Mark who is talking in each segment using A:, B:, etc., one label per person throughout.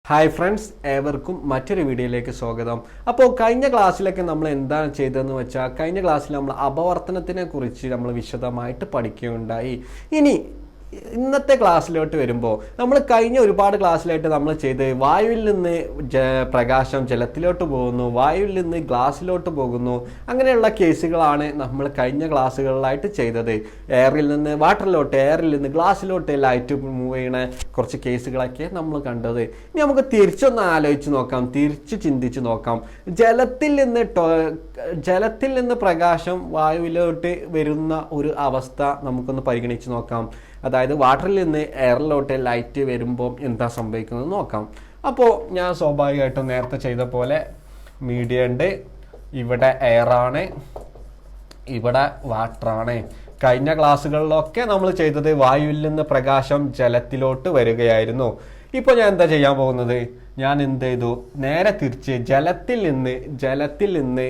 A: Hi friends, ഏവർക്കും മറ്റൊരു വീഡിയോയിലേക്ക് സ്വാഗതം. അപ്പോൾ കഴിഞ്ഞ ക്ലാസ്സിലൊക്കെ നമ്മൾ എന്താണ് ചെയ്തതെന്ന് വെച്ചാൽ, കഴിഞ്ഞ ക്ലാസ്സിൽ നമ്മൾ അപവർത്തനത്തിനെ കുറിച്ച് നമ്മൾ വിശദമായിട്ട് പഠിക്കുകയുണ്ടായി. ഇനി ഇന്നത്തെ ക്ലാസ്സിലോട്ട് വരുമ്പോൾ നമ്മൾ കഴിഞ്ഞ ഒരുപാട് ക്ലാസ്സിലായിട്ട് നമ്മൾ ചെയ്ത് വായുവിൽ നിന്ന് പ്രകാശം ജലത്തിലോട്ട് പോകുന്നു, വായുവിൽ നിന്ന് ഗ്ലാസ്സിലോട്ട് പോകുന്നു, അങ്ങനെയുള്ള കേസുകളാണ് നമ്മൾ കഴിഞ്ഞ ക്ലാസ്സുകളിലായിട്ട് ചെയ്തത്. എയറിൽ നിന്ന് വാട്ടറിലോട്ട്, എയറിൽ നിന്ന് ഗ്ലാസ്സിലോട്ട് ലൈറ്റ് മൂവ് ചെയ്യണ കുറച്ച് കേസുകളൊക്കെ നമ്മൾ കണ്ടത്. ഇനി നമുക്ക് തിരിച്ചൊന്ന് ആലോചിച്ച് നോക്കാം, തിരിച്ച് ചിന്തിച്ച് നോക്കാം. ജലത്തിൽ നിന്ന് പ്രകാശം വായുവിലോട്ട് വരുന്ന ഒരു അവസ്ഥ നമുക്കൊന്ന് പരിഗണിച്ച് നോക്കാം. അതായത് വാട്ടറിൽ നിന്ന് എയറിലോട്ട് ലൈറ്റ് വരുമ്പോൾ എന്താ സംഭവിക്കുന്നത് നോക്കാം. അപ്പോൾ ഞാൻ സ്വാഭാവികമായിട്ടും നേരത്തെ ചെയ്ത പോലെ മീഡിയ ഉണ്ട്, ഇവിടെ എയറാണ്, ഇവിടെ വാട്ടറാണ്. കഴിഞ്ഞ ക്ലാസ്സുകളിലൊക്കെ നമ്മൾ ചെയ്തത് വായുവിൽ നിന്ന് പ്രകാശം ജലത്തിലോട്ട് വരികയായിരുന്നു. ഇപ്പോൾ ഞാൻ എന്താ ചെയ്യാൻ പോകുന്നത്, ഞാൻ എന്ത് ചെയ്തു, നേരെ തിരിച്ച് ജലത്തിൽ നിന്ന്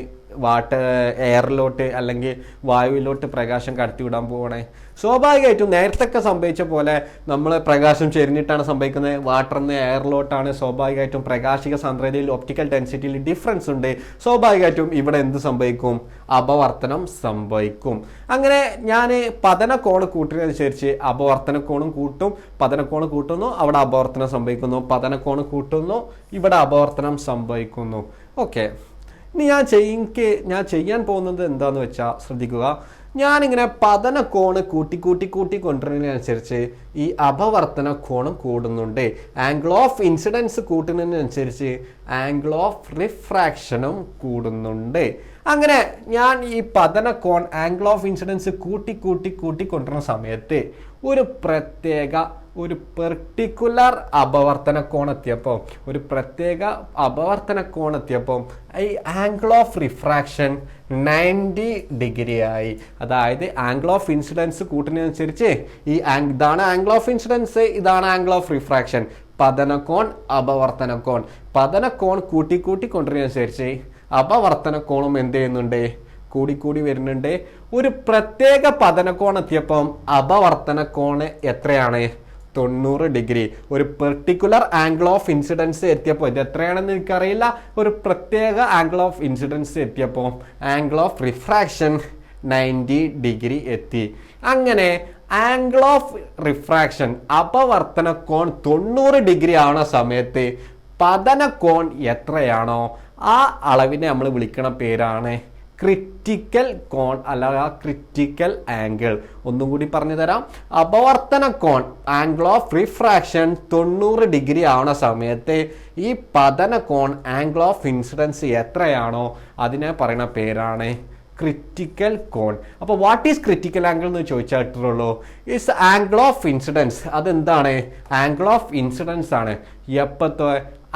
A: എയറിലോട്ട് അല്ലെങ്കിൽ വായുവിലോട്ട് പ്രകാശം കടത്തിവിടാൻ പോകണേ. സ്വാഭാവികമായിട്ടും നേരത്തൊക്കെ സംഭവിച്ച പോലെ നമ്മൾ പ്രകാശം ചെരിഞ്ഞിട്ടാണ് സംഭവിക്കുന്നത്, വാട്ടറിൽ നിന്ന് എയറിലോട്ടാണ്. സ്വാഭാവികമായിട്ടും പ്രകാശിക സാന്ദ്രതയിൽ, ഒപ്റ്റിക്കൽ ഡെൻസിറ്റിയിൽ ഡിഫറൻസ് ഉണ്ട്. സ്വാഭാവികമായിട്ടും ഇവിടെ എന്ത് സംഭവിക്കും, അപവർത്തനം സംഭവിക്കും. അങ്ങനെ ഞാൻ പതനകോണ് കൂട്ടുന്നതനുസരിച്ച് അപവർത്തനക്കോണും കൂട്ടും, പതനക്കോണ് കൂട്ടുന്നു, അവിടെ അപവർത്തനം സംഭവിക്കുന്നു, പതനക്കോണ് കൂട്ടുന്നു, ഇവിടെ അപവർത്തനം സംഭവിക്കുന്നു. ഓക്കെ, ഇനി ഞാൻ ചെയ്യാൻ പോകുന്നത് എന്താന്ന് വെച്ചാൽ ശ്രദ്ധിക്കുക. ഞാനിങ്ങനെ പതനക്കോണ് കൂട്ടി കൊണ്ടുവരുന്നതിനനുസരിച്ച് ഈ അപവർത്തന കോണും കൂടുന്നുണ്ട്. ആംഗിൾ ഓഫ് ഇൻസിഡൻസ് കൂട്ടുന്നതിനനുസരിച്ച് ആംഗിൾ ഓഫ് റിഫ്രാക്ഷനും കൂടുന്നുണ്ട്. അങ്ങനെ ഞാൻ ഈ പതനക്കോൺ ആംഗിൾ ഓഫ് ഇൻസിഡൻസ് കൂട്ടി കൊണ്ടുവരുന്ന സമയത്ത് ഒരു പെർട്ടിക്കുലർ അപവർത്തന കോണെത്തിയപ്പോൾ ഈ ആംഗിൾ ഓഫ് റിഫ്രാക്ഷൻ 90 ഡിഗ്രി ആയി. അതായത് ആംഗിൾ ഓഫ് ഇൻസിഡൻസ് കൂട്ടുന്നതനുസരിച്ച് ഇതാണ് ആംഗിൾ ഓഫ് ഇൻസിഡൻസ്, ഇതാണ് ആംഗിൾ ഓഫ് റിഫ്രാക്ഷൻ. പതനകോൺ, അപവർത്തനക്കോൺ. പതനക്കോൺ കൂട്ടി കൊണ്ടുവരുന്നതനുസരിച്ച് അപവർത്തനക്കോണും എന്ത് ചെയ്യുന്നുണ്ട്, കൂടി വരുന്നുണ്ട്. ഒരു പ്രത്യേക പതനക്കോൺ എത്തിയപ്പം അപവർത്തനക്കോണ് എത്രയാണ്, 90 ഡിഗ്രി. ഒരു പെർട്ടിക്കുലർ ആംഗിൾ ഓഫ് ഇൻസിഡൻസ് എത്തിയപ്പോൾ, ഇത് എത്രയാണെന്ന് എനിക്കറിയില്ല, ഒരു പ്രത്യേക ആംഗിൾ ഓഫ് ഇൻസിഡൻസ് എത്തിയപ്പോൾ ആംഗിൾ ഓഫ് റിഫ്രാക്ഷൻ 90 ഡിഗ്രി എത്തി. അങ്ങനെ ആംഗിൾ ഓഫ് റിഫ്രാക്ഷൻ അപവർത്തന കോൺ 90 ഡിഗ്രി ആവുന്ന സമയത്ത് പതനകോൺ എത്രയാണോ ആ അളവിനെ നമ്മൾ വിളിക്കണ പേരാണ് ക്രിറ്റിക്കൽ കോൺ, അല്ല ക്രിറ്റിക്കൽ ആംഗിൾ. ഒന്നും കൂടി പറഞ്ഞു തരാം. അപവർത്തന കോൺ ആംഗിൾ ഓഫ് റിഫ്രാക്ഷൻ 90 ഡിഗ്രി ആവുന്ന സമയത്ത് ഈ പതന കോൺ ആംഗിൾ ഓഫ് ഇൻസിഡൻസ് എത്രയാണോ അതിനെ പറയുന്ന പേരാണ് ക്രിറ്റിക്കൽ കോൺ. അപ്പോൾ വാട്ട് ഈസ് ക്രിറ്റിക്കൽ ആംഗിൾ എന്ന് ചോദിച്ചിട്ടുള്ളൂ. Is angle of incidence. അതെന്താണ്, ആംഗിൾ ഓഫ് ഇൻസിഡൻസ് ആണ്. എപ്പോഴത്തെ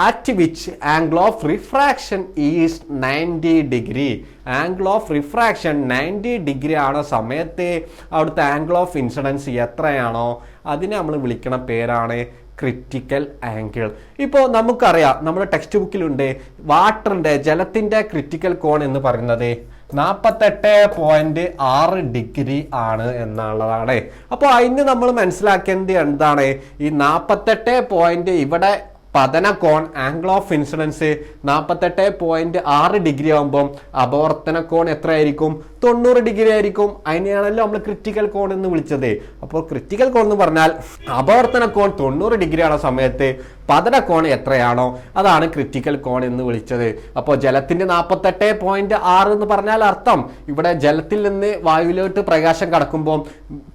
A: at which angle of refraction is 90 degree. Angle of refraction 90 degree ആണ് സമയത്ത് അവിടുത്തെ ആംഗിൾ ഓഫ് ഇൻസിഡൻസ് എത്രയാണോ അതിനെ നമ്മൾ വിളിക്കണ പേരാണ് ക്രിറ്റിക്കൽ ആംഗിൾ. ഇപ്പോൾ നമുക്കറിയാം, നമ്മുടെ ടെക്സ്റ്റ് ബുക്കിലുണ്ട് ജലത്തിൻ്റെ ക്രിറ്റിക്കൽ കോൺ എന്ന് പറയുന്നത് 48.6 ഡിഗ്രി ആണ് എന്നുള്ളതാണ്. അപ്പോൾ അതിന് നമ്മൾ മനസ്സിലാക്കേണ്ടത് എന്താണ്, ഈ 48 ഇവിടെ പതന കോൺ ആംഗിൾ ഓഫ് ഇൻസിഡൻസ് 48.6 ഡിഗ്രി ആകുമ്പോൾ അപവർത്തന കോൺ എത്രയായിരിക്കും, 90 ഡിഗ്രി ആയിരിക്കും. അതിനെയാണല്ലോ നമ്മൾ ക്രിറ്റിക്കൽ കോൺ എന്ന് വിളിച്ചത്. അപ്പോൾ ക്രിറ്റിക്കൽ കോൺ എന്ന് പറഞ്ഞാൽ അപവർത്തന കോൺ 90 ഡിഗ്രി ആണോ സമയത്ത് പതന കോൺ എത്രയാണോ അതാണ് ക്രിറ്റിക്കൽ കോൺ എന്ന് വിളിച്ചത്. അപ്പോൾ ജലത്തിന്റെ 48.6 എന്ന് പറഞ്ഞാൽ അർത്ഥം ഇവിടെ ജലത്തിൽ നിന്ന് വായുവിലോട്ട് പ്രകാശം കടക്കുമ്പോൾ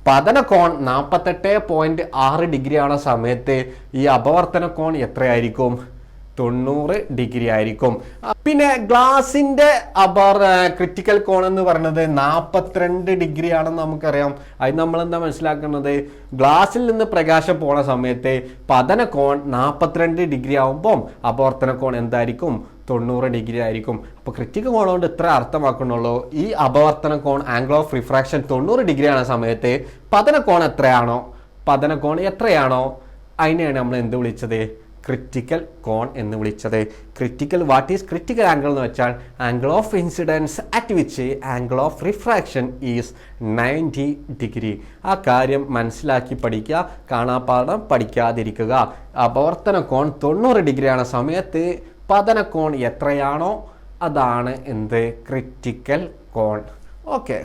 A: പതന കോൺ 48.6 ഡിഗ്രി ആണോ സമയത്ത് ഈ അപവർത്തന കോൺ എത്രയായിരിക്കും, 90 ഡിഗ്രി ആയിരിക്കും. പിന്നെ ഗ്ലാസിന്റെ ക്രിറ്റിക്കൽ കോൺ എന്ന് പറയുന്നത് 42 ഡിഗ്രി ആണെന്ന് നമുക്കറിയാം. അത് നമ്മൾ എന്താ മനസ്സിലാക്കുന്നത്, ഗ്ലാസിൽ നിന്ന് പ്രകാശം പോണ സമയത്ത് പതന കോൺ 42 ഡിഗ്രി ആവുമ്പോൾ അപവർത്തന കോൺ എന്തായിരിക്കും, 90 ഡിഗ്രി ആയിരിക്കും. അപ്പോൾ ക്രിറ്റിക്കൽ കോൺ കൊണ്ട് ഇത്ര അർത്ഥമാക്കുന്നുള്ളൂ. ഈ അപവർത്തന കോൺ ആംഗിൾ ഓഫ് റിഫ്രാക്ഷൻ 90 ഡിഗ്രി ആണ് സമയത്ത് പതന കോൺ എത്രയാണോ അതിനെയാണ് നമ്മൾ എന്ത് വിളിച്ചത്, ക്രിറ്റിക്കൽ കോൺ എന്ന് വിളിച്ചത്. Critical what is critical angle എന്ന് വെച്ചാൽ angle of incidents at which angle of refraction is 90 degree. ആ കാര്യം മനസ്സിലാക്കി പഠിക്കുക, കാണാപ്പാഠം പഠിക്കാതിരിക്കുക. അപവർത്തന കോൺ 90 ഡിഗ്രിയാണ് സമയത്ത് പതന കോൺ എത്രയാണോ അതാണ് എന്ത് ക്രിറ്റിക്കൽ കോൺ. ഓക്കെ,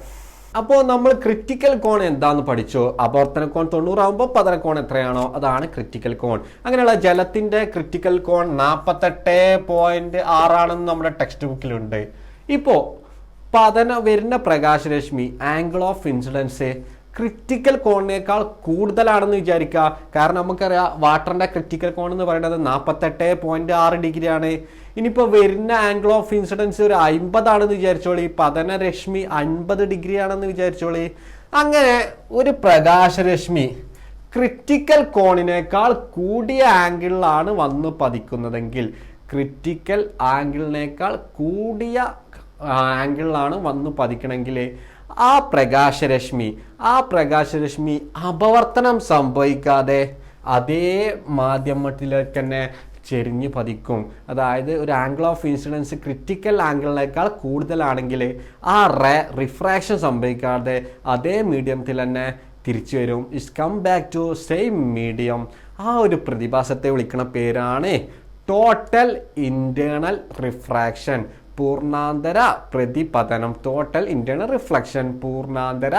A: അപ്പോൾ നമ്മൾ ക്രിറ്റിക്കൽ കോൺ എന്താന്ന് പഠിച്ചു. അപവർത്തന കോൺ 90 ആകുമ്പോൾ പതന കോൺ എത്രയാണോ അതാണ് ക്രിറ്റിക്കൽ കോൺ. അങ്ങനെയുള്ള ജലത്തിന്റെ ക്രിറ്റിക്കൽ കോൺ 48.6 ആണെന്ന് നമ്മുടെ ടെക്സ്റ്റ് ബുക്കിലുണ്ട്. ഇപ്പോൾ വരുന്ന പ്രകാശരശ്മി ആംഗിൾ ഓഫ് ഇൻസിഡൻസ് ക്രിറ്റിക്കൽ കോണിനേക്കാൾ കൂടുതലാണെന്ന് വിചാരിക്കുക. കാരണം നമുക്കറിയാം വാട്ടറിന്റെ ക്രിറ്റിക്കൽ കോൺ എന്ന് പറയുന്നത് 48.6 ഡിഗ്രിയാണ്. ഇനിയിപ്പോൾ വരുന്ന ആംഗിൾ ഓഫ് ഇൻസിഡൻസ് ഒരു 50 ആണെന്ന് വിചാരിച്ചോളി, പതനരശ്മി 50 ഡിഗ്രി ആണെന്ന് വിചാരിച്ചോളി. അങ്ങനെ ഒരു പ്രകാശരശ്മി ക്രിറ്റിക്കൽ കോണിനേക്കാൾ കൂടിയ ആംഗിളിലാണ് വന്ന് പതിക്കുന്നതെങ്കിൽ, ക്രിറ്റിക്കൽ ആംഗിളിനേക്കാൾ കൂടിയ ആംഗിളിലാണ് വന്ന് പതിക്കണമെങ്കിൽ ആ പ്രകാശരശ്മി അപവർത്തനം സംഭവിക്കാതെ അതേ മാധ്യമത്തിലേക്ക് തന്നെ ചെരിഞ്ഞ് പതിക്കും. അതായത് ഒരു ആംഗിൾ ഓഫ് ഇൻസിഡൻസ് ക്രിറ്റിക്കൽ ആംഗിളിനേക്കാൾ കൂടുതലാണെങ്കിൽ ആ റിഫ്രാക്ഷൻ സംഭവിക്കാതെ അതേ മീഡിയത്തിൽ തന്നെ തിരിച്ചു വരും. It's come back to same medium. ആ ഒരു പ്രതിഭാസത്തെ വിളിക്കുന്ന പേരാണ് ടോട്ടൽ ഇന്റേണൽ റിഫ്രാക്ഷൻ, പൂർണ്ണാന്തര പ്രതിപതനം. ടോട്ടൽ ഇന്റേണൽ റിഫ്ലക്ഷൻ, പൂർണ്ണാന്തര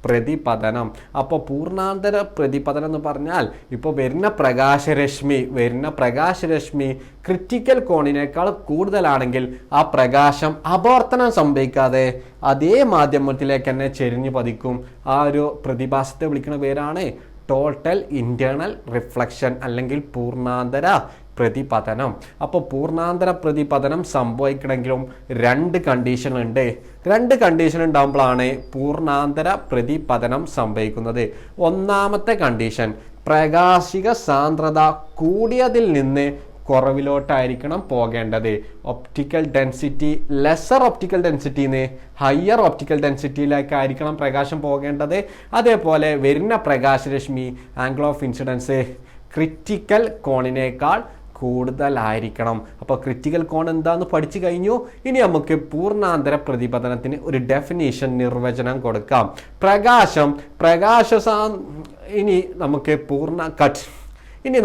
A: പ്രതിപതനം. അപ്പോൾ പൂർണ്ണാന്തര പ്രതിപതനം എന്ന് പറഞ്ഞാൽ ഇപ്പോൾ വരുന്ന പ്രകാശരശ്മി ക്രിറ്റിക്കൽ കോണിനേക്കാൾ കൂടുതലാണെങ്കിൽ ആ പ്രകാശം അപവർത്തനം സംഭവിക്കാതെ അതേ മാധ്യമത്തിലേക്ക് തന്നെ ചെരിഞ്ഞു പതിക്കും. ആ ഒരു പ്രതിഭാസത്തെ വിളിക്കുന്ന പേരാണ് ടോട്ടൽ ഇന്റേണൽ റിഫ്ലക്ഷൻ അല്ലെങ്കിൽ പൂർണ്ണാന്തര പ്രതിപതനം. അപ്പോൾ പൂർണ്ണാന്തര പ്രതിപതനം സംഭവിക്കണമെങ്കിലും 2 കണ്ടീഷൻ ഉണ്ട്. 2 കണ്ടീഷൻ ഉണ്ടാകുമ്പോഴാണ് പൂർണ്ണാന്തര പ്രതിപതനം സംഭവിക്കുന്നത്. ഒന്നാമത്തെ കണ്ടീഷൻ, പ്രകാശിക സാന്ദ്രത കൂടിയതിൽ നിന്ന് കുറവിലോട്ടായിരിക്കണം പോകേണ്ടത്. ഒപ്റ്റിക്കൽ ഡെൻസിറ്റി ലെസർ ഒപ്റ്റിക്കൽ ഡെൻസിറ്റിന്ന് ഹയർ ഒപ്റ്റിക്കൽ ഡെൻസിറ്റിയിലേക്കായിരിക്കണം പ്രകാശം പോകേണ്ടത്. അതേപോലെ വരുന്ന പ്രകാശരശ്മി ആംഗിൾ ഓഫ് ഇൻസിഡൻസ് ക്രിറ്റിക്കൽ കോണിനേക്കാൾ കൂടുതലായിരിക്കണം. അപ്പോൾ ക്രിറ്റിക്കൽ കോൺ എന്താന്ന് പഠിച്ചു കഴിഞ്ഞു. ഇനി നമുക്ക് പൂർണ്ണാന്തര പ്രതിപതനത്തിന് ഒരു ഡെഫിനിഷൻ, നിർവചനം കൊടുക്കാം. ഇനി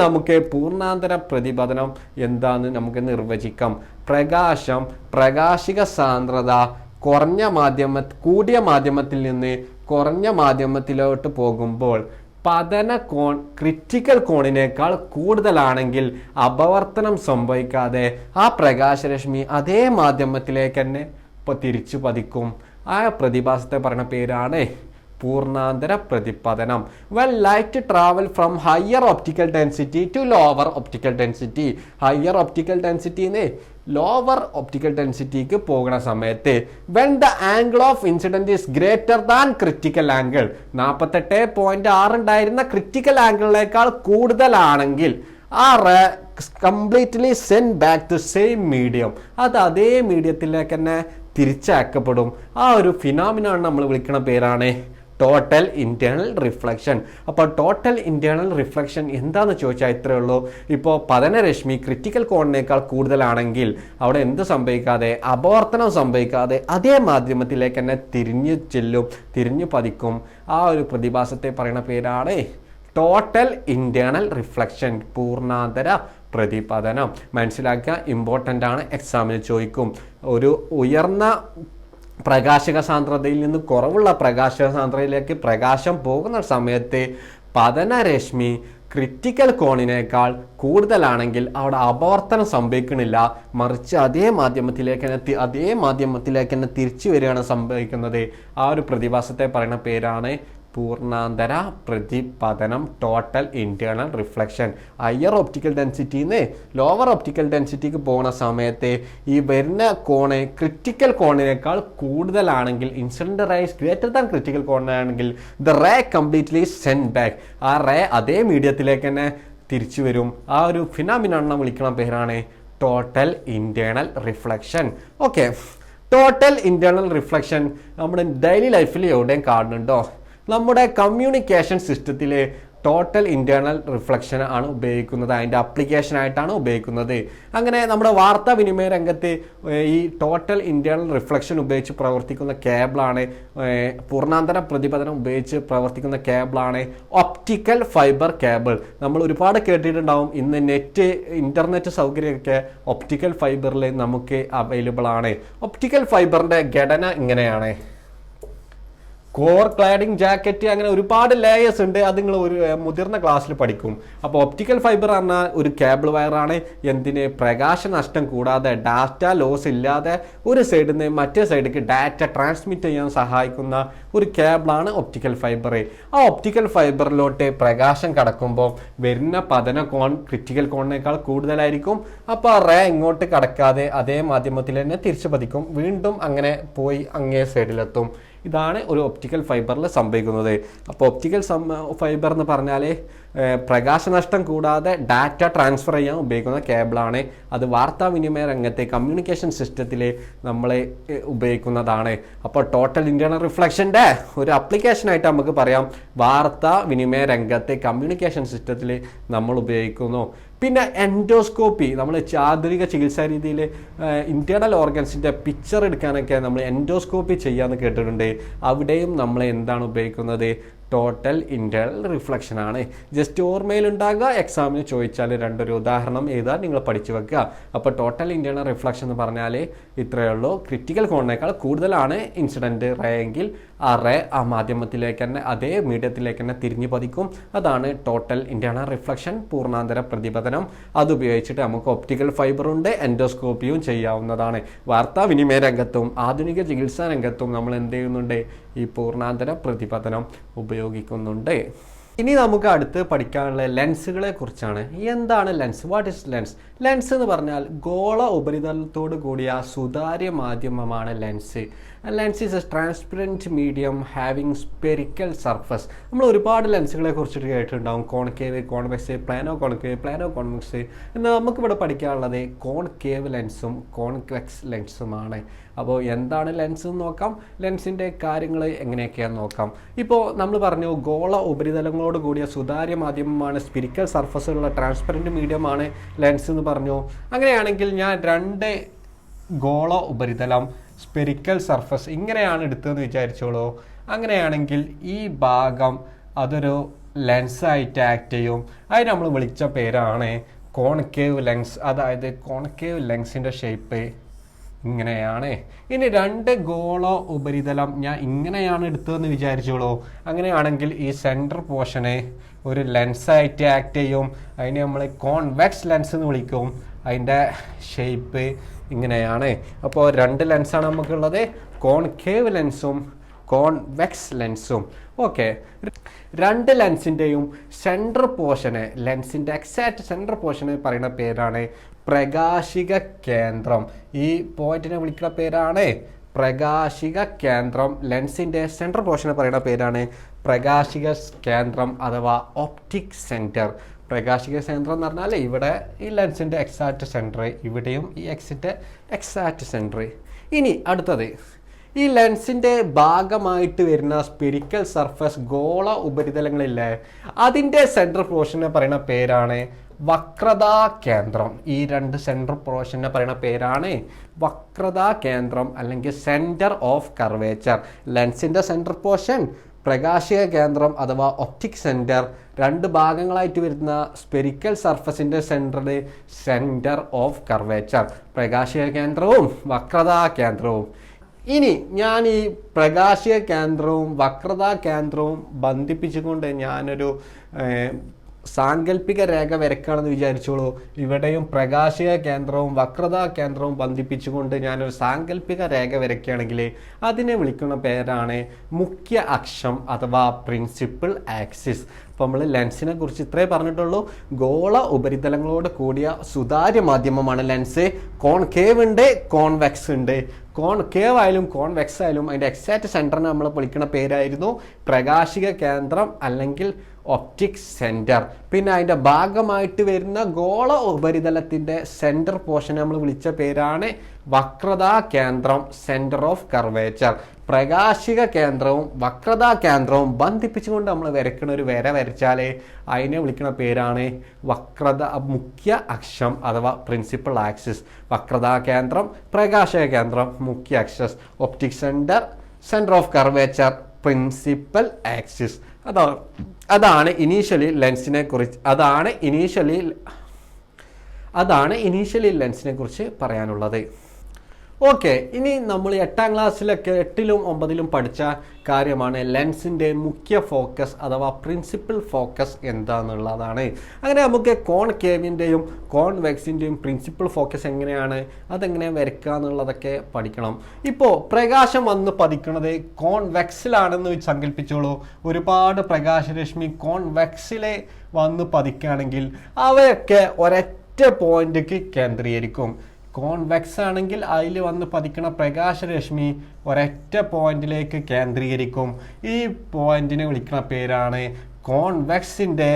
A: നമുക്ക് പൂർണ്ണാന്തര പ്രതിപതനം എന്താന്ന് നമുക്ക് നിർവചിക്കാം. പ്രകാശിക സാന്ദ്രത കൂടിയ മാധ്യമത്തിൽ നിന്ന് കുറഞ്ഞ മാധ്യമത്തിലോട്ട് പോകുമ്പോൾ പതന കോൺ ക്രിറ്റിക്കൽ കോണിനേക്കാൾ കൂടുതലാണെങ്കിൽ അപവർത്തനം സംഭവിക്കാതെ ആ പ്രകാശരശ്മി അതേ മാധ്യമത്തിലേക്ക് തന്നെ ഇപ്പോൾ തിരിച്ചു പതിക്കും. ആ പ്രതിഭാസത്തെ പറയുന്ന പേരാണ് പൂർണ്ണാന്തര പ്രതിപതനം. When light travel from higher optical density to lower optical density, higher optical ഡെൻസിറ്റിന്ന് ലോവർ ഒപ്റ്റിക്കൽ ഡെൻസിറ്റിക്ക് പോകുന്ന സമയത്ത് when the angle of incident is greater than critical angle, 48.6 ഉണ്ടായിരുന്ന ക്രിറ്റിക്കൽ ആംഗിളിനേക്കാൾ കൂടുതലാണെങ്കിൽ ആ completely send back to same medium, അത് അതേ മീഡിയത്തിലേക്ക് തന്നെ തിരിച്ചയക്കപ്പെടും. ആ ഒരു ഫിനോമിനാണ് നമ്മൾ വിളിക്കുന്ന പേരാണ് ടോട്ടൽ ഇന്റേണൽ റിഫ്ലക്ഷൻ. അപ്പോൾ ടോട്ടൽ ഇന്റേണൽ റിഫ്ലക്ഷൻ എന്താണെന്ന് ചോദിച്ചാൽ ഇത്രയേ ഉള്ളൂ. ഇപ്പോൾ പതനരശ്മി ക്രിറ്റിക്കൽ കോണിനേക്കാൾ കൂടുതലാണെങ്കിൽ അവിടെ എന്ത് സംഭവിക്കാതെ, അപവർത്തനം സംഭവിക്കാതെ അതേ മാധ്യമത്തിലേക്ക് തന്നെ തിരിഞ്ഞു പതിക്കും. ആ ഒരു പ്രതിഭാസത്തെ പറയുന്ന പേരാണ് ടോട്ടൽ ഇന്റേണൽ റിഫ്ലക്ഷൻ, പൂർണ്ണാന്തര പ്രതിപതനം. മനസ്സിലാക്കുക, ഇമ്പോർട്ടൻ്റ് ആണ്, എക്സാമിന് ചോദിക്കും. ഒരു ഉയർന്ന പ്രകാശക സാന്ദ്രതയിൽ നിന്ന് കുറവുള്ള പ്രകാശക സാന്ദ്രതയിലേക്ക് പ്രകാശം പോകുന്ന സമയത്ത് പതനരശ്മി ക്രിറ്റിക്കൽ കോണിനേക്കാൾ കൂടുതലാണെങ്കിൽ അവിടെ അപവർത്തനം സംഭവിക്കണില്ല, മറിച്ച് അതേ മാധ്യമത്തിലേക്ക് തന്നെ തിരിച്ചു വരികയാണ് സംഭവിക്കുന്നത്. ആ ഒരു പ്രതിഭാസത്തെ പറയുന്ന പേരാണ് പൂർണ്ണാന്തര പ്രതിപതനം, total internal reflection. Higher optical ഡെൻസിറ്റിന്ന് ലോവർ ഒപ്റ്റിക്കൽ ഡെൻസിറ്റിക്ക് പോകുന്ന സമയത്ത് ഈ വരുന്ന കോണ് ക്രിറ്റിക്കൽ കോണിനേക്കാൾ കൂടുതലാണെങ്കിൽ, incident ray is greater than critical കോണാണെങ്കിൽ the ray completely send back, ആ റേ അതേ മീഡിയത്തിലേക്ക് തന്നെ തിരിച്ചു വരും. ആ ഒരു ഫിനോമിനോനെ വിളിക്കുന്ന പേരാണ് total internal reflection. Okay, total internal reflection നമ്മുടെ ഡെയിലി ലൈഫിൽ എവിടെയും കാണുന്നുണ്ടോ? നമ്മുടെ കമ്മ്യൂണിക്കേഷൻ സിസ്റ്റത്തിൽ ടോട്ടൽ ഇൻറ്റേർണൽ റിഫ്ലക്ഷൻ ആണ് ഉപയോഗിക്കുന്നത്, അതിൻ്റെ ആപ്ലിക്കേഷനായിട്ടാണ് ഉപയോഗിക്കുന്നത്. അങ്ങനെ നമ്മുടെ വാർത്താവിനിമയ രംഗത്ത് ഈ ടോട്ടൽ ഇൻറ്റേർണൽ റിഫ്ലക്ഷൻ ഉപയോഗിച്ച് പ്രവർത്തിക്കുന്ന കേബിളാണ്, പൂർണ്ണാന്തര പ്രതിപതനം ഉപയോഗിച്ച് പ്രവർത്തിക്കുന്ന കേബിളാണ് ഒപ്റ്റിക്കൽ ഫൈബർ കേബിൾ. നമ്മൾ ഒരുപാട് കേട്ടിട്ടുണ്ടാവും, ഇന്ന് ഇൻ്റർനെറ്റ് സൗകര്യമൊക്കെ ഒപ്റ്റിക്കൽ ഫൈബറിൽ നമുക്ക് അവൈലബിൾ ആണ്. ഒപ്റ്റിക്കൽ ഫൈബറിൻ്റെ ഘടന ഇങ്ങനെയാണ്. കോർ ക്ലാഡിംഗ് ജാക്കറ്റ്, അങ്ങനെ ഒരുപാട് ലേയേഴ്സ് ഉണ്ട്. അത് നിങ്ങൾ ഒരു മുതിർന്ന ക്ലാസ്സിൽ പഠിക്കും. അപ്പോൾ ഒപ്റ്റിക്കൽ ഫൈബർ പറഞ്ഞാൽ ഒരു കേബിൾ വയറാണ്. എന്തിന്? പ്രകാശനഷ്ടം കൂടാതെ, ഡാറ്റ ലോസ് ഇല്ലാതെ ഒരു സൈഡിൽ നിന്ന് മറ്റേ സൈഡിലേക്ക് ഡാറ്റ ട്രാൻസ്മിറ്റ് ചെയ്യാൻ സഹായിക്കുന്ന ഒരു കേബിളാണ് ഒപ്റ്റിക്കൽ ഫൈബർ. ആ ഒപ്റ്റിക്കൽ ഫൈബറിലോട്ട് പ്രകാശം കടക്കുമ്പോൾ വരുന്ന പതന കോൺ ക്രിറ്റിക്കൽ കോണിനേക്കാൾ കൂടുതലായിരിക്കും. അപ്പോൾ റേ ഇങ്ങോട്ട് കടക്കാതെ അതേ മാധ്യമത്തിൽ തന്നെ തിരിച്ചു പതിക്കും, വീണ്ടും അങ്ങനെ പോയി അങ്ങേ സൈഡിലെത്തും. ഇതാണ് ഒരു ഒപ്റ്റിക്കൽ ഫൈബറിൽ സംഭവിക്കുന്നത്. അപ്പോൾ ഒപ്റ്റിക്കൽ ഫൈബർ എന്ന് പറഞ്ഞാൽ പ്രകാശനഷ്ടം കൂടാതെ ഡാറ്റ ട്രാൻസ്ഫർ ചെയ്യാൻ ഉപയോഗിക്കുന്ന കേബിളാണ്. അത് വാർത്താവിനിമയ രംഗത്തെ കമ്മ്യൂണിക്കേഷൻ സിസ്റ്റത്തിൽ നമ്മൾ ഉപയോഗിക്കുന്നതാണ്. അപ്പോൾ ടോട്ടൽ ഇൻറ്റേർണൽ റിഫ്ലക്ഷൻ്റെ ഒരു ആപ്ലിക്കേഷനായിട്ട് നമുക്ക് പറയാം വാർത്താവിനിമയ രംഗത്തെ കമ്മ്യൂണിക്കേഷൻ സിസ്റ്റത്തിൽ നമ്മൾ ഉപയോഗിക്കുന്നു. പിന്നെ എൻഡോസ്കോപ്പി, നമ്മൾ ആധുനിക ചികിത്സാ രീതിയിൽ ഇൻറ്റേർണൽ ഓർഗൻസിൻ്റെ പിക്ചർ എടുക്കാനൊക്കെ നമ്മൾ എൻഡോസ്കോപ്പി ചെയ്യാമെന്ന് കേട്ടിട്ടുണ്ട്. അവിടെയും നമ്മൾ എന്താണ് ഉപയോഗിക്കുന്നത്? ടോട്ടൽ ഇൻറ്റേർണൽ റിഫ്ലക്ഷൻ ആണ്. ജസ്റ്റ് ഓർമ്മയിലുണ്ടാകുക, എക്സാമിന് ചോദിച്ചാൽ രണ്ടൊരു ഉദാഹരണം എഴുതാൻ നിങ്ങൾ പഠിച്ചു വെക്കുക. അപ്പോൾ ടോട്ടൽ ഇൻറ്റേർണൽ റിഫ്ലക്ഷൻ എന്ന് പറഞ്ഞാൽ ഇത്രയേ ഉള്ളൂ. ക്രിറ്റിക്കൽ കോണിനേക്കാൾ കൂടുതലാണ് ഇൻസിഡൻറ്റ് റേ എങ്കിൽ ആ റേ ആ മാധ്യമത്തിലേക്ക് തന്നെ, അതേ മീഡിയത്തിലേക്ക് തന്നെ തിരിഞ്ഞു പതിക്കും. അതാണ് ടോട്ടൽ ഇൻറ്റേർണൽ റിഫ്ലക്ഷൻ, പൂർണ്ണാന്തര പ്രതിപതനം. അതുപയോഗിച്ചിട്ട് നമുക്ക് ഒപ്റ്റിക്കൽ ഫൈബറുണ്ട്, എൻഡോസ്കോപ്പിയും ചെയ്യാവുന്നതാണ്. വാർത്താവിനിമയ രംഗത്തും ആധുനിക ചികിത്സാ രംഗത്തും നമ്മൾ എന്ത് ചെയ്യുന്നുണ്ട്? ഈ പൂർണ്ണാന്തര പ്രതിപതനം ഉപയോഗിക്കുന്നുണ്ട്. ഇനി നമുക്ക് അടുത്ത് പഠിക്കാനുള്ള ലെൻസുകളെ കുറിച്ചാണ്. എന്താണ് lens? What is lens? Lens എന്ന് പറഞ്ഞാൽ ഗോള ഉപരിതലത്തോട് കൂടിയ സുതാര്യ മാധ്യമമാണ് lens. Lens is a transparent medium having spherical surface. നമ്മൾ ഒരുപാട് ലെൻസുകളെ കുറിച്ചിട്ട് കേട്ടിട്ടുണ്ടാവും. Concave, convex, plano concave, plano convex. എന്നാൽ നമുക്കിവിടെ പഠിക്കാനുള്ളത് കോൺകേവ് ലെൻസും കോൺവെക്സ് ലെൻസുമാണ്. അപ്പോൾ എന്താണ് ലെൻസ് എന്ന് നോക്കാം, ലെൻസിൻ്റെ കാര്യങ്ങൾ എങ്ങനെയൊക്കെയാണെന്ന് നോക്കാം. ഇപ്പോൾ നമ്മൾ പറഞ്ഞു ഗോള ഉപരിതലങ്ങളോട് കൂടിയ സുതാര്യ മാധ്യമമാണ്, സ്പെറിക്കൽ സർഫസുള്ള ട്രാൻസ്പെറൻറ്റ് മീഡിയമാണ് ലെൻസ് എന്ന് പറഞ്ഞു. അങ്ങനെയാണെങ്കിൽ ഞാൻ രണ്ട് ഗോള ഉപരിതലം, സ്പെറിക്കൽ സർഫസ് ഇങ്ങനെയാണ് എടുത്തതെന്ന് വിചാരിച്ചോളൂ. അങ്ങനെയാണെങ്കിൽ ഈ ഭാഗം അതൊരു ലെൻസായിട്ട് ആക്ട് ചെയ്യും. അതിന് നമ്മൾ വിളിച്ച പേരാണ് കോൺകേവ് ലെൻസ്. അതായത് കോൺകേവ് ലെൻസിൻ്റെ ഷേപ്പ് ഇങ്ങനെയാണ്. ഇനി രണ്ട് ഗോള ഉപരിതലം ഞാൻ ഇങ്ങനെയാണ് എടുത്തതെന്ന് വിചാരിച്ചോളൂ. അങ്ങനെയാണെങ്കിൽ ഈ സെൻറ്റർ പോർഷനെ ഒരു ലെൻസായിട്ട് ആക്ട് ചെയ്യും. അതിനെ നമ്മൾ കോൺവെക്സ് ലെൻസ് എന്ന് വിളിക്കും. അതിൻ്റെ ഷേപ്പ് ഇങ്ങനെയാണ്. അപ്പോൾ രണ്ട് ലെൻസാണ് നമുക്കുള്ളത്, കോൺകേവ് ലെൻസും കോൺവെക്സ് ലെൻസും. ഓക്കെ, രണ്ട് ലെൻസിൻ്റെയും സെൻട്രൽ പോർഷന്, ലെൻസിൻ്റെ എക്സാക്റ്റ് സെൻട്രൽ പോർഷന് പറയുന്ന പേരാണ് പ്രകാശിക കേന്ദ്രം. ഈ പോയിന്റിനെ വിളിക്കുന്ന പേരാണ് പ്രകാശിക കേന്ദ്രം. ലെൻസിൻ്റെ സെൻട്രൽ പോർഷനെ പറയുന്ന പേരാണ് പ്രകാശിക കേന്ദ്രം അഥവാ ഒപ്റ്റിക് സെൻറ്റർ. പ്രകാശിക കേന്ദ്രം എന്ന് പറഞ്ഞാൽ ഇവിടെ ഈ ലെൻസിൻ്റെ എക്സാക്റ്റ് സെൻറ്റർ, ഇവിടെയും ഈ എക്സിൻ്റെ എക്സാക്റ്റ് സെൻറ്റർ. ഇനി അടുത്തത്, ഈ ലെൻസിൻ്റെ ഭാഗമായിട്ട് വരുന്ന സ്പെറിക്കൽ സർഫസ് ഗോള ഉപരിതലങ്ങളില്ലേ, അതിൻ്റെ സെൻട്രൽ പോർഷനെ പറയുന്ന പേരാണ് വക്രതാ കേന്ദ്രം. ഈ രണ്ട് സെൻട്രൽ പോർഷനെ പറയുന്ന പേരാണ് വക്രതാ കേന്ദ്രം അല്ലെങ്കിൽ സെൻറ്റർ ഓഫ് കർവേച്ചർ. ലെൻസിൻ്റെ സെൻട്രൽ പോർഷൻ, പ്രകാശിക കേന്ദ്രം അഥവാ ഒപ്റ്റിക് സെൻറ്റർ. രണ്ട് ഭാഗങ്ങളായിട്ട് വരുന്ന സ്പെറിക്കൽ സർഫസിൻ്റെ സെൻറ്റർ ഓഫ് കർവേച്ചർ, പ്രകാശിക കേന്ദ്രവും വക്രതാ കേന്ദ്രവും. ഇനി ഞാൻ ഈ പ്രകാശിക കേന്ദ്രവും വക്രതാ കേന്ദ്രവും ബന്ധിപ്പിച്ചുകൊണ്ട് ഞാനൊരു സാങ്കല്പിക രേഖ വരയ്ക്കുകയാണെന്ന് വിചാരിച്ചോളൂ. ഇവിടെയും പ്രകാശിക കേന്ദ്രവും വക്രതാ കേന്ദ്രവും ബന്ധിപ്പിച്ചുകൊണ്ട് ഞാനൊരു സാങ്കല്പിക രേഖ വരയ്ക്കുകയാണെങ്കിൽ അതിനെ വിളിക്കുന്ന പേരാണ് മുഖ്യ അക്ഷം അഥവാ പ്രിൻസിപ്പൽ ആക്സിസ്. അപ്പോൾ നമ്മൾ ലെൻസിനെ കുറിച്ച് ഇത്രേ പറഞ്ഞിട്ടുള്ളൂ. ഗോള ഉപരിതലങ്ങളോട് കൂടിയ സുതാര്യ മാധ്യമമാണ് ലെൻസ്. കോൺകേവ് ഉണ്ട്, കോൺവെക്സ് ഉണ്ട്. കോൺകേവ് ആയാലും കോൺവെക്സ് ആയാലും അതിൻ്റെ എക്സാക്റ്റ് സെൻറ്ററിനെ നമ്മൾ വിളിക്കുന്ന പേരായിരുന്നു പ്രകാശിക കേന്ദ്രം അല്ലെങ്കിൽ ഒപ്റ്റിക് സെൻറ്റർ. പിന്നെ അതിൻ്റെ ഭാഗമായിട്ട് വരുന്ന ഗോള ഉപരിതലത്തിൻ്റെ സെൻറ്റർ പോർഷൻ നമ്മൾ വിളിച്ച പേരാണ് വക്രതാ കേന്ദ്രം, സെൻറ്റർ ഓഫ് കർവേച്ചർ. പ്രകാശിക കേന്ദ്രവും വക്രതാ കേന്ദ്രവും ബന്ധിപ്പിച്ചുകൊണ്ട് നമ്മൾ വരയ്ക്കുന്ന ഒരു വര വരച്ചാൽ അതിനെ വിളിക്കുന്ന പേരാണ് മുഖ്യ അക്ഷം അഥവാ പ്രിൻസിപ്പൽ ആക്സിസ്. വക്രതാ കേന്ദ്രം, പ്രകാശക കേന്ദ്രം, മുഖ്യ axis, optic centre, centre of curvature, principal axis. അതാണ് ഇനീഷ്യലി ലെൻസിനെ കുറിച്ച് ലെൻസിനെ കുറിച്ച് പറയാനുള്ളത്. ഓക്കെ, ഇനി നമ്മൾ 8ാം ക്ലാസ്സിലൊക്കെ 8ലും 9ലും പഠിച്ച കാര്യമാണ് ലെൻസിൻ്റെ മുഖ്യ ഫോക്കസ് അഥവാ പ്രിൻസിപ്പൽ ഫോക്കസ് എന്താണെന്നുള്ളതാണ്. അങ്ങനെ നമുക്ക് കോൺകേവിൻ്റെയും കോൺവെക്സിൻ്റെയും പ്രിൻസിപ്പൽ ഫോക്കസ് എങ്ങനെയാണ്, അതെങ്ങനെ വരയ്ക്കുക എന്നുള്ളതൊക്കെ പഠിക്കണം. ഇപ്പോൾ പ്രകാശം വന്ന് പതിക്കുന്നത് കോൺവെക്സിലാണെന്ന് സങ്കല്പിച്ചോളൂ. ഒരുപാട് പ്രകാശരശ്മി കോൺവെക്സിലെ വന്ന് പതിക്കുകയാണെങ്കിൽ അവയൊക്കെ ഒരൊറ്റ പോയിന്റിലേക്ക് കേന്ദ്രീകരിക്കും. കോൺവെക്സ് ആണെങ്കിൽ അതിൽ വന്ന് പതിക്കുന്ന പ്രകാശരശ്മി ഒരൊറ്റ പോയിന്റിലേക്ക് കേന്ദ്രീകരിക്കും. ഈ പോയിന്റിനെ വിളിക്കുന്ന പേരാണ് കോൺവെക്സിൻ്റെ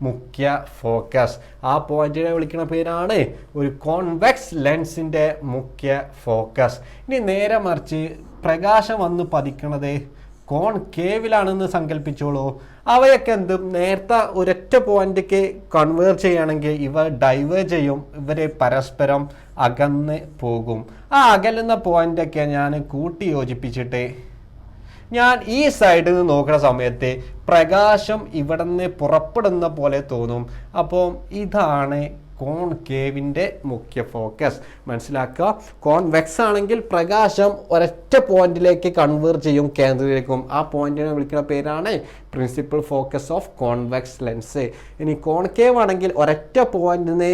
A: മുഖ്യ ഫോക്കസ്. ആ പോയിന്റിനെ വിളിക്കുന്ന പേരാണ് ഒരു കോൺവെക്സ് ലെൻസിൻ്റെ മുഖ്യ ഫോക്കസ്. ഇനി നേരെ മറിച്ച് പ്രകാശം വന്ന് പതിക്കുന്നത് കോൺകേവിലാണെന്ന് സങ്കല്പിച്ചോളൂ. അവയൊക്കെ എന്തും നേരത്തെ ഒരൊറ്റ പോയിന്റിലേക്ക് കൺവേർട്ട് ചെയ്യുകയാണെങ്കിൽ ഇവ ഡൈവേർജ് ചെയ്യും, ഇവരെ പരസ്പരം അകന്ന് പോകും. ആ അകലുന്ന പോയിന്റൊക്കെ ഞാൻ കൂട്ടി യോജിപ്പിച്ചിട്ട് ഞാൻ ഈ സൈഡിൽ നിന്ന് നോക്കുന്ന സമയത്ത് പ്രകാശം ഇവിടെ നിന്ന് പുറപ്പെടുന്ന പോലെ തോന്നും. അപ്പോൾ ഇതാണ് കോൺകേവിൻ്റെ മുഖ്യ ഫോക്കസ്. മനസ്സിലാക്കുക, കോൺവെക്സ് ആണെങ്കിൽ പ്രകാശം ഒരൊറ്റ പോയിന്റിലേക്ക് കൺവേർട്ട് ചെയ്യും, കേന്ദ്രീകരിക്കും. ആ പോയിന്റിനെ വിളിക്കുന്ന പേരാണ് principal focus of convex lens. ഇനി കോൺകേവ് ആണെങ്കിൽ ഒരൊറ്റ പോയിന്റിന്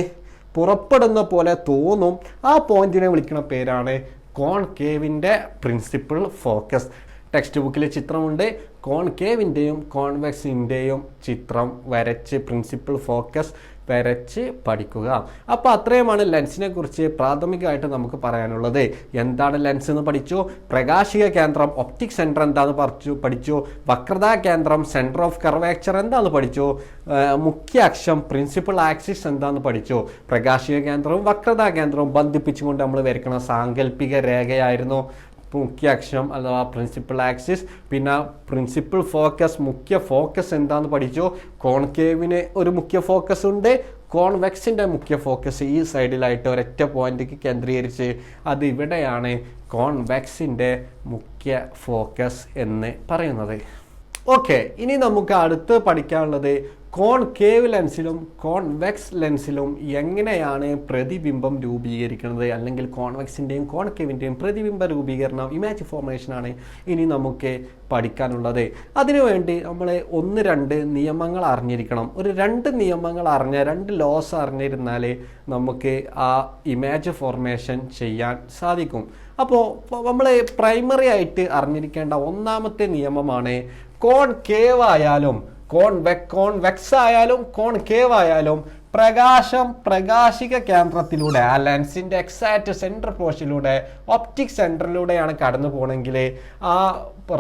A: പുറപ്പെടുന്ന പോലെ തോന്നും, ആ പോയിന്റിനെ വിളിക്കുന്ന പേരാണ് കോൺകേവിൻ്റെ പ്രിൻസിപ്പൽ ഫോക്കസ്. ടെക്സ്റ്റ് ബുക്കിൽ ചിത്രമുണ്ട്, കോൺകേവിൻ്റെയും കോൺവെക്സിൻ്റെയും ചിത്രം വരച്ച് പ്രിൻസിപ്പൽ ഫോക്കസ് വരച്ച് പഠിക്കുക. അപ്പോൾ അത്രയുമാണ് ലെൻസിനെ കുറിച്ച് പ്രാഥമികമായിട്ട് നമുക്ക് പറയാനുള്ളത്. എന്താണ് ലെൻസ് എന്ന് പഠിച്ചു, പ്രകാശിക കേന്ദ്രം ഒപ്റ്റിക് സെൻറ്റർ എന്താണെന്ന് പഠിച്ചു, വക്രതാ കേന്ദ്രം സെൻറ്റർ ഓഫ് കർവേച്ചർ എന്താണെന്ന് പഠിച്ചു, മുഖ്യ അക്ഷം പ്രിൻസിപ്പൽ ആക്സിസ് എന്താണെന്ന് പഠിച്ചു. പ്രകാശിക കേന്ദ്രവും വക്രതാ കേന്ദ്രവും ബന്ധിപ്പിച്ചുകൊണ്ട് നമ്മൾ വരയ്ക്കുന്ന സാങ്കല്പിക രേഖയായിരുന്നു മുഖ്യ അക്ഷം അഥവാ പ്രിൻസിപ്പൽ ആക്സിസ്. പിന്നെ പ്രിൻസിപ്പൽ ഫോക്കസ്, മുഖ്യ ഫോക്കസ് എന്താണെന്ന് പഠിച്ചു. കോൺകേവിന് ഒരു മുഖ്യ ഫോക്കസ് ഉണ്ട്, കോൺവെക്സിൻ്റെ മുഖ്യ ഫോക്കസ് ഈ സൈഡിലായിട്ട് ഒരൊറ്റ പോയിന്റിലേക്ക് കേന്ദ്രീകരിച്ച് അത് ഇവിടെയാണ് കോൺവെക്സിൻ്റെ മുഖ്യ ഫോക്കസ് എന്ന് പറയുന്നത്. ഓക്കെ, ഇനി നമുക്ക് അടുത്ത് പഠിക്കാനുള്ളത് കോൺകേവ് ലെൻസിലും കോൺവെക്സ് ലെൻസിലും എങ്ങനെയാണ് പ്രതിബിംബം രൂപീകരിക്കുന്നത്, അല്ലെങ്കിൽ കോൺവെക്സിൻ്റെയും കോൺകേവിൻ്റെയും പ്രതിബിംബ രൂപീകരണം, ഇമേജ് ഫോർമേഷനാണ് ഇനി നമുക്ക് പഠിക്കാനുള്ളത്. അതിനുവേണ്ടി നമ്മൾ 1-2 നിയമങ്ങൾ അറിഞ്ഞിരിക്കണം. ഒരു 2 നിയമങ്ങൾ അറിഞ്ഞ 2 ലോസ് അറിഞ്ഞിരുന്നാൽ നമുക്ക് ആ ഇമേജ് ഫോർമേഷൻ ചെയ്യാൻ സാധിക്കും. അപ്പോൾ നമ്മൾ പ്രൈമറി ആയിട്ട് അറിഞ്ഞിരിക്കേണ്ട ഒന്നാമത്തെ നിയമമാണ് കോൺകേവ് ആയാലും കോൺവെക്സ് ആയാലും കോൺകേവ് ആയാലും പ്രകാശം പ്രകാശിക കേന്ദ്രത്തിലൂടെ ആ ലെൻസിൻ്റെ എക്സാക്റ്റ് സെൻറ്റർ പോർഷനിലൂടെ ഒപ്റ്റിക് സെൻറ്ററിലൂടെയാണ് കടന്നു പോകണമെങ്കിൽ ആ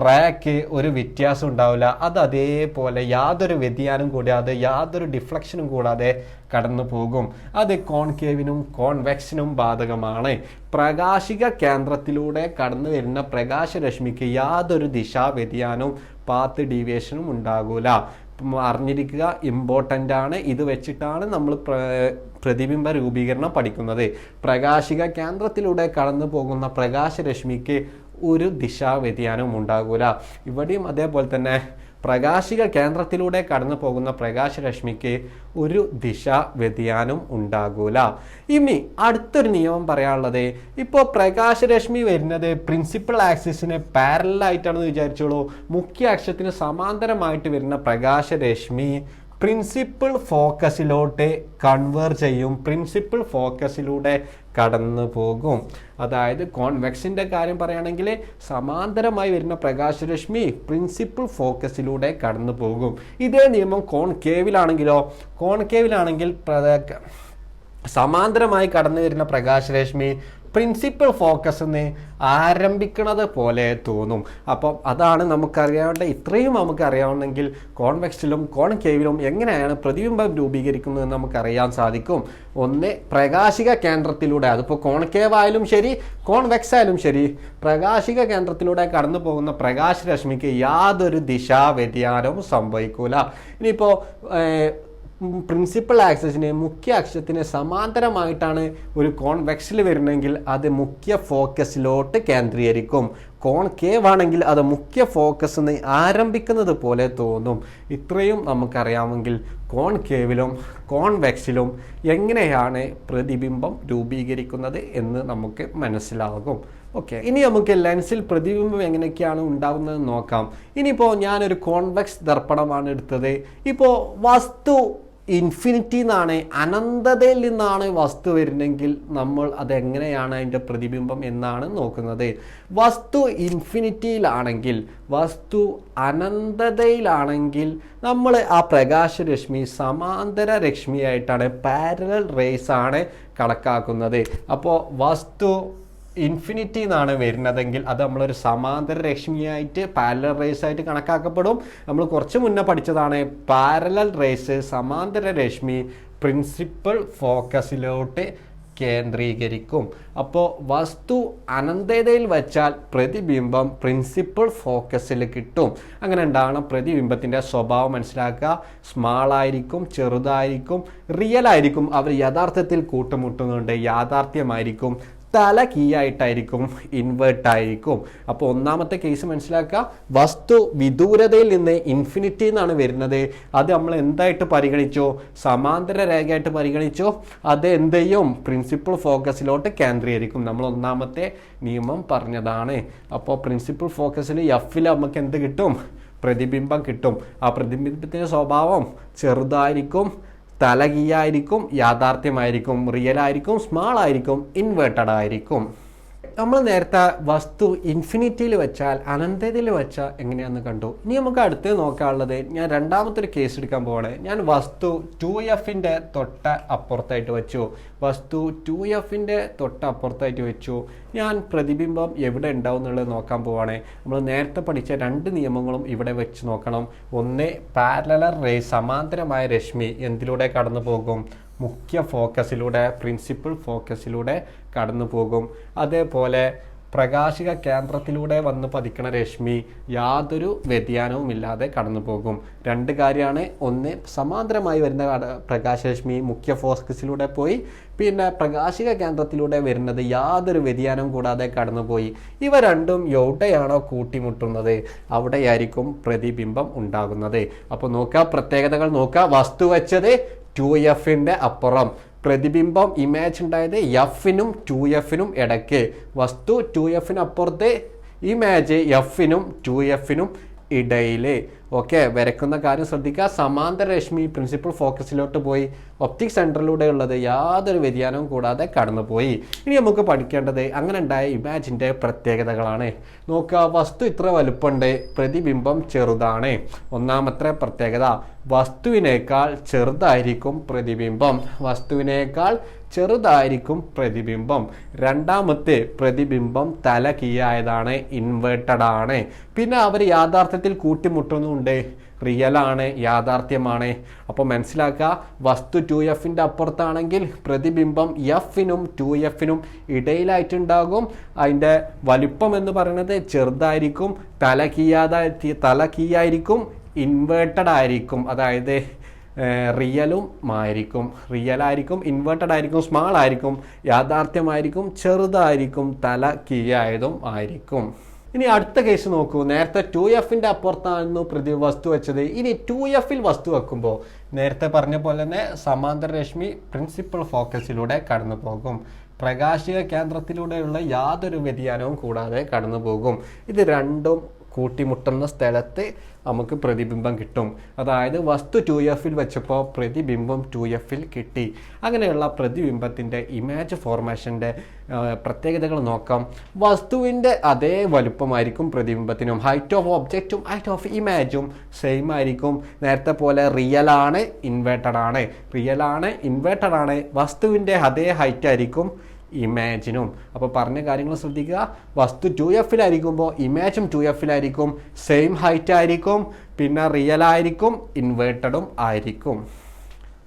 A: റേക്ക് ഒരു വ്യത്യാസം ഉണ്ടാവില്ല. അത് അതേപോലെ യാതൊരു വ്യതിയാനം കൂടാതെ യാതൊരു ഡിഫ്ലക്ഷനും കൂടാതെ കടന്നു പോകും. അത് കോൺകേവിനും കോൺവെക്സിനും ബാധകമാണ്. പ്രകാശിക കേന്ദ്രത്തിലൂടെ കടന്നു വരുന്ന പ്രകാശരശ്മിക്ക് യാതൊരു ദിശാ വ്യതിയാനവും പാത്ത് ഡീവിയേഷനും ഉണ്ടാകൂല. അറിഞ്ഞിരിക്കുക, ഇമ്പോർട്ടൻ്റ് ആണ്. ഇത് വെച്ചിട്ടാണ് നമ്മൾ പ്രതിബിംബ രൂപീകരണം പഠിക്കുന്നത്. പ്രകാശിക കേന്ദ്രത്തിലൂടെ കടന്നു പോകുന്ന പ്രകാശരശ്മിക്ക് ഒരു ദിശാ വ്യതിയാനവും ഉണ്ടാകൂല. ഇവിടെയും അതേപോലെ തന്നെ പ്രകാശിക കേന്ദ്രത്തിലൂടെ കടന്നു പോകുന്ന പ്രകാശരശ്മിക്ക് ഒരു ദിശാ വ്യതിയാനം ഉണ്ടാകൂല. ഇനി അടുത്തൊരു നിയമം പറയാനുള്ളത്, ഇപ്പോൾ പ്രകാശരശ്മി വരുന്നത് പ്രിൻസിപ്പൽ ആക്സിസിന് പാരലായിട്ടാണെന്ന് വിചാരിച്ചോളൂ. മുഖ്യ അക്ഷത്തിന് സമാന്തരമായിട്ട് വരുന്ന പ്രകാശരശ്മി പ്രിൻസിപ്പൽ ഫോക്കസിലോട്ട് കൺവേർട്ട് ചെയ്യും, പ്രിൻസിപ്പൽ ഫോക്കസിലൂടെ കടന്നു പോകും. അതായത് കോൺവെക്സിൻ്റെ കാര്യം പറയുകയാണെങ്കിൽ സമാന്തരമായി വരുന്ന പ്രകാശരശ്മി പ്രിൻസിപ്പൽ ഫോക്കസിലൂടെ കടന്നു പോകും. ഇതേ നിയമം കോൺകേവിലാണെങ്കിൽ സമാന്തരമായി കടന്നു വരുന്ന പ്രകാശരശ്മി പ്രിൻസിപ്പൽ ഫോക്കസ് എന്ന് ആരംഭിക്കുന്നത് പോലെ തോന്നും. അപ്പം അതാണ് നമുക്കറിയാവേണ്ട. ഇത്രയും നമുക്കറിയാവുന്നെങ്കിൽ കോൺവെക്സിലും കോൺകേവിലും എങ്ങനെയാണ് പ്രതിബിംബം രൂപീകരിക്കുന്നത് എന്ന് നമുക്കറിയാൻ സാധിക്കും. ഒന്ന്, പ്രകാശിക കേന്ദ്രത്തിലൂടെ, അതിപ്പോൾ കോൺകേവ് ആയാലും ശരി കോൺവെക്സ് ആയാലും ശരി, പ്രകാശിക കേന്ദ്രത്തിലൂടെ കടന്നു പോകുന്ന പ്രകാശരശ്മിക്ക് യാതൊരു ദിശാ വ്യതിയാനവും സംഭവിക്കൂല. ഇനിയിപ്പോൾ പ്രിൻസിപ്പൽ ആക്സിസിന് മുഖ്യ അക്ഷത്തിന് സമാന്തരമായിട്ടാണ് ഒരു കോൺവെക്സിൽ വരുന്നതെങ്കിൽ അത് മുഖ്യ ഫോക്കസിലോട്ട് കേന്ദ്രീകരിക്കും. കോൺകേവ് ആണെങ്കിൽ അത് മുഖ്യ ഫോക്കസ് എന്ന് ആരംഭിക്കുന്നത് പോലെ തോന്നും. ഇത്രയും നമുക്കറിയാമെങ്കിൽ കോൺകേവിലും കോൺവെക്സിലും എങ്ങനെയാണ് പ്രതിബിംബം രൂപീകരിക്കുന്നത് എന്ന് നമുക്ക് മനസ്സിലാകും. ഓക്കെ, ഇനി നമുക്ക് ലെൻസിൽ പ്രതിബിംബം എങ്ങനെയൊക്കെയാണ് ഉണ്ടാകുന്നത് നോക്കാം. ഇനിയിപ്പോൾ ഞാനൊരു കോൺവെക്സ് ദർപ്പണമാണ് എടുത്തത്. ഇപ്പോൾ വസ്തു ഇൻഫിനിറ്റി എന്നാണ്, അനന്തതയിൽ നിന്നാണ് വസ്തു വരുന്നെങ്കിൽ നമ്മൾ അതെങ്ങനെയാണ് അതിൻ്റെ പ്രതിബിംബം എന്നാണ് നോക്കുന്നത്. വസ്തു ഇൻഫിനിറ്റിയിലാണെങ്കിൽ, വസ്തു അനന്തതയിലാണെങ്കിൽ നമ്മൾ ആ പ്രകാശരശ്മി സമാന്തര രശ്മിയായിട്ടാണ്, പാരലൽ റേസ് ആണ് കണക്കാക്കുന്നത്. അപ്പോൾ വസ്തു ഇൻഫിനിറ്റി എന്നാണ് വരുന്നതെങ്കിൽ അത് നമ്മളൊരു സമാന്തര രശ്മിയായിട്ട് പാരലൽ റേസ് ആയിട്ട് കണക്കാക്കപ്പെടും. നമ്മൾ കുറച്ച് മുന്നേ പഠിച്ചതാണ് പാരലൽ റേസ്, സമാന്തര രശ്മി പ്രിൻസിപ്പൽ ഫോക്കസിലോട്ട് കേന്ദ്രീകരിക്കും. അപ്പോൾ വസ്തു അനന്തതയിൽ വച്ചാൽ പ്രതിബിംബം പ്രിൻസിപ്പൽ ഫോക്കസിൽ കിട്ടും. അങ്ങനെ ഉണ്ടാകണം പ്രതിബിംബത്തിൻ്റെ സ്വഭാവം മനസ്സിലാക്കുക. സ്മാൾ ആയിരിക്കും, ചെറുതായിരിക്കും, റിയൽ ആയിരിക്കും, അവർ യഥാർത്ഥത്തിൽ കൂട്ടുമുട്ടുന്നുണ്ട്, യാഥാർത്ഥ്യമായിരിക്കും, തല കീയായിട്ടായിരിക്കും, ഇൻവേർട്ടായിരിക്കും. അപ്പോൾ ഒന്നാമത്തെ കേസ് മനസ്സിലാക്കുക, വസ്തു വിദൂരതയിൽ നിന്ന് ഇൻഫിനിറ്റി എന്നാണ് വരുന്നത്. അത് നമ്മൾ എന്തായിട്ട് പരിഗണിച്ചോ, സമാന്തര രേഖയായിട്ട് പരിഗണിച്ചോ, അത് എന്ത് ചെയ്യും, പ്രിൻസിപ്പൽ ഫോക്കസിലോട്ട് കേന്ദ്രീകരിക്കും. നമ്മൾ ഒന്നാമത്തെ നിയമം പറഞ്ഞതാണ്. അപ്പോൾ പ്രിൻസിപ്പൽ ഫോക്കസിൽ എഫിൽ നമുക്ക് എന്ത് കിട്ടും, പ്രതിബിംബം കിട്ടും. ആ പ്രതിബിംബത്തിൻ്റെ സ്വഭാവം ചെറുതായിരിക്കും, തലകീയായിരിക്കും, യാഥാർത്ഥ്യമായിരിക്കും, റിയൽ ആയിരിക്കും, സ്മാൾ ആയിരിക്കും, ഇൻവേർട്ടഡ് ആയിരിക്കും. നമ്മൾ നേരത്തെ വസ്തു ഇൻഫിനിറ്റിയിൽ വെച്ചാൽ അനന്തതയിൽ വെച്ചാൽ എങ്ങനെയാണെന്ന് കണ്ടു. ഇനി നമുക്ക് അടുത്ത് നോക്കാനുള്ളത്, ഞാൻ രണ്ടാമത്തെ ഒരു കേസ് എടുക്കാൻ പോവാണ്. ഞാൻ വസ്തു 2Fൻ്റെ തൊട്ട അപ്പുറത്തായിട്ട് വെച്ചു. വസ്തു 2Fൻ്റെ തൊട്ട അപ്പുറത്തായിട്ട് വെച്ചു. ഞാൻ പ്രതിബിംബം എവിടെ ഉണ്ടാവും എന്നുള്ളത് നോക്കാൻ പോവാണ്. നമ്മൾ നേരത്തെ പഠിച്ച രണ്ട് നിയമങ്ങളും ഇവിടെ വെച്ച് നോക്കണം. ഒന്ന്, പാരലൽ റേസ്, സമാന്തരമായ രശ്മി എന്തിലൂടെ കടന്നു പോകും, മുഖ്യ ഫോക്കസിലൂടെ, പ്രിൻസിപ്പൽ ഫോക്കസിലൂടെ കടന്നു പോകും. അതേപോലെ പ്രകാശിക കേന്ദ്രത്തിലൂടെ വന്ന് പതിക്കണ രശ്മി യാതൊരു വ്യതിയാനവും ഇല്ലാതെ കടന്നു പോകും. രണ്ട് കാര്യമാണ്. ഒന്ന്, സമാന്തരമായി വരുന്ന പ്രകാശരശ്മി മുഖ്യ ഫോക്കസിലൂടെ പോയി, പിന്നെ പ്രകാശിക കേന്ദ്രത്തിലൂടെ വരുന്നത് യാതൊരു വ്യതിയാനവും കൂടാതെ കടന്നുപോയി. ഇവ രണ്ടും എവിടെയാണോ കൂട്ടിമുട്ടുന്നത് അവിടെയായിരിക്കും പ്രതിബിംബം ഉണ്ടാകുന്നത്. അപ്പോൾ നോക്കുക, പ്രത്യേകതകൾ നോക്കുക. വസ്തു വെച്ചത് 2Fൻ്റെ അപ്പുറം, പ്രതിബിംബം ഇമേജ് ഉണ്ടായത് എഫിനും 2Fനും ഇടയ്ക്ക്, വസ്തു 2Fന് അപ്പുറത്ത്, ഇമേജ് എഫിനും 2Fനും ഇടയിൽ. ഓക്കെ, വരയ്ക്കുന്ന കാര്യം ശ്രദ്ധിക്കുക. സമാന്തര രശ്മി പ്രിൻസിപ്പൽ ഫോക്കസിലോട്ട് പോയി, ഒപ്റ്റിക് സെൻറ്ററിലൂടെ ഉള്ളത് യാതൊരു വ്യതിയാനവും കൂടാതെ കടന്നുപോയി. ഇനി നമുക്ക് പഠിക്കേണ്ടത് അങ്ങനെ ഉണ്ടായ ഇമേജിൻ്റെ പ്രത്യേകതകളാണ്. നോക്കുക, വസ്തു ഇത്ര വലുപ്പമുണ്ട്, പ്രതിബിംബം ചെറുതാണ്. ഒന്നാമത്തെ പ്രത്യേകത, വസ്തുവിനേക്കാൾ ചെറുതായിരിക്കും പ്രതിബിംബം. വസ്തുവിനേക്കാൾ ചെറുതായിരിക്കും പ്രതിബിംബം. രണ്ടാമത്തെ, പ്രതിബിംബം തല കീയായതാണ്, ഇൻവേർട്ടഡ് ആണ്. പിന്നെ അവർ യാഥാർത്ഥ്യത്തിൽ കൂട്ടിമുട്ടുന്നുണ്ട്, റിയലാണ്, യാഥാർത്ഥ്യമാണ്. അപ്പോൾ മനസ്സിലാക്കുക, വസ്തു 2Fൻ്റെ അപ്പുറത്താണെങ്കിൽ പ്രതിബിംബം എഫിനും 2Fനും ഇടയിലായിട്ടുണ്ടാകും. അതിൻ്റെ വലിപ്പം എന്ന് പറയുന്നത് ചെറുതായിരിക്കും, തല കീയായിരിക്കും, ഇൻവേർട്ടഡ് ആയിരിക്കും, അതായത് റിയലും ആയിരിക്കും, റിയലായിരിക്കും, ഇൻവേർട്ടഡ് ആയിരിക്കും, സ്മാൾ ആയിരിക്കും, യാഥാർത്ഥ്യമായിരിക്കും, ചെറുതായിരിക്കും, തല കീയായതും ആയിരിക്കും. ഇനി അടുത്ത കേസ് നോക്കൂ. നേരത്തെ 2Fൻ്റെ അപ്പുറത്തായിരുന്നു വസ്തു വെച്ചത്. ഇനി 2Fൽ വസ്തു വെക്കുമ്പോൾ നേരത്തെ പറഞ്ഞ പോലെ തന്നെ സമാന്തര രശ്മി പ്രിൻസിപ്പൽ ഫോക്കസിലൂടെ കടന്നു പോകും. പ്രകാശിക കേന്ദ്രത്തിലൂടെയുള്ള യാതൊരു വ്യതിയാനവും കൂടാതെ കടന്നു പോകും. ഇത് രണ്ടും കൂട്ടിമുട്ടുന്ന സ്ഥലത്ത് നമുക്ക് പ്രതിബിംബം കിട്ടും. അതായത് വസ്തു 2Fൽ വെച്ചപ്പോൾ പ്രതിബിംബം 2Fൽ കിട്ടി. അങ്ങനെയുള്ള പ്രതിബിംബത്തിൻ്റെ ഇമേജ് ഫോർമേഷൻ്റെ പ്രത്യേകതകൾ നോക്കാം. വസ്തുവിൻ്റെ അതേ വലുപ്പമായിരിക്കും പ്രതിബിംബത്തിനും. ഹൈറ്റ് ഓഫ് ഒബ്ജക്റ്റും ഹൈറ്റ് ഓഫ് ഇമേജും സെയിം ആയിരിക്കും. നേരത്തെ പോലെ റിയലാണ്, ഇൻവേർട്ടഡ് ആണ്, റിയലാണ്, ഇൻവേർട്ടഡ് ആണ്. വസ്തുവിൻ്റെ അതേ ഹൈറ്റ് ആയിരിക്കും, ഇമേജിനും. അപ്പോൾ പറഞ്ഞ കാര്യങ്ങൾ ശ്രദ്ധിക്കുക. വസ്തു 2Fലായിരിക്കുമ്പോൾ ഇമേജും 2Fലായിരിക്കും, സെയിം ഹൈറ്റ് ആയിരിക്കും, പിന്നെ റിയൽ ആയിരിക്കും, ഇൻവേർട്ടഡും ആയിരിക്കും.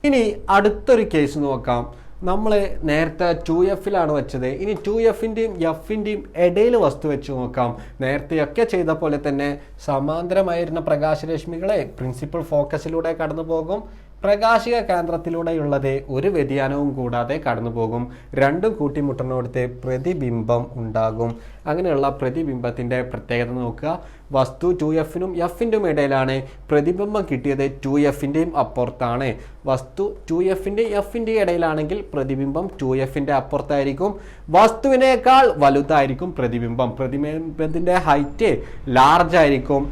A: ഇനി അടുത്തൊരു കേസ് നോക്കാം. നമ്മൾ നേരത്തെ 2Fലാണ് വെച്ചത്. ഇനി 2Fൻ്റെയും Fൻ്റെയും ഇടയിൽ വസ്തു വെച്ച് നോക്കാം. നേരത്തെയൊക്കെ ചെയ്ത പോലെ തന്നെ സമാന്തരമായിരുന്ന പ്രകാശരശ്മികളെ പ്രിൻസിപ്പൽ ഫോക്കസിലൂടെ കടന്നു പോകും. പ്രകാശിക കേന്ദ്രത്തിലൂടെയുള്ളത് ഒരു വ്യതിയാനവും കൂടാതെ കടന്നു പോകും. രണ്ടും കൂട്ടിമുട്ടുന്നിടത്ത് പ്രതിബിംബം ഉണ്ടാകും. അങ്ങനെയുള്ള പ്രതിബിംബത്തിൻ്റെ പ്രത്യേകത നോക്കുക. വസ്തു 2Fനും Fൻ്റെയും ഇടയിലാണ്. പ്രതിബിംബം കിട്ടിയത് 2Fൻ്റെയും അപ്പുറത്താണ്. വസ്തു 2Fൻ്റെയും Fൻ്റെയും ഇടയിലാണെങ്കിൽ പ്രതിബിംബം 2Fൻ്റെ അപ്പുറത്തായിരിക്കും. വസ്തുവിനേക്കാൾ വലുതായിരിക്കും പ്രതിബിംബം. പ്രതിബിംബത്തിൻ്റെ ഹൈറ്റ് ലാർജ് ആയിരിക്കും,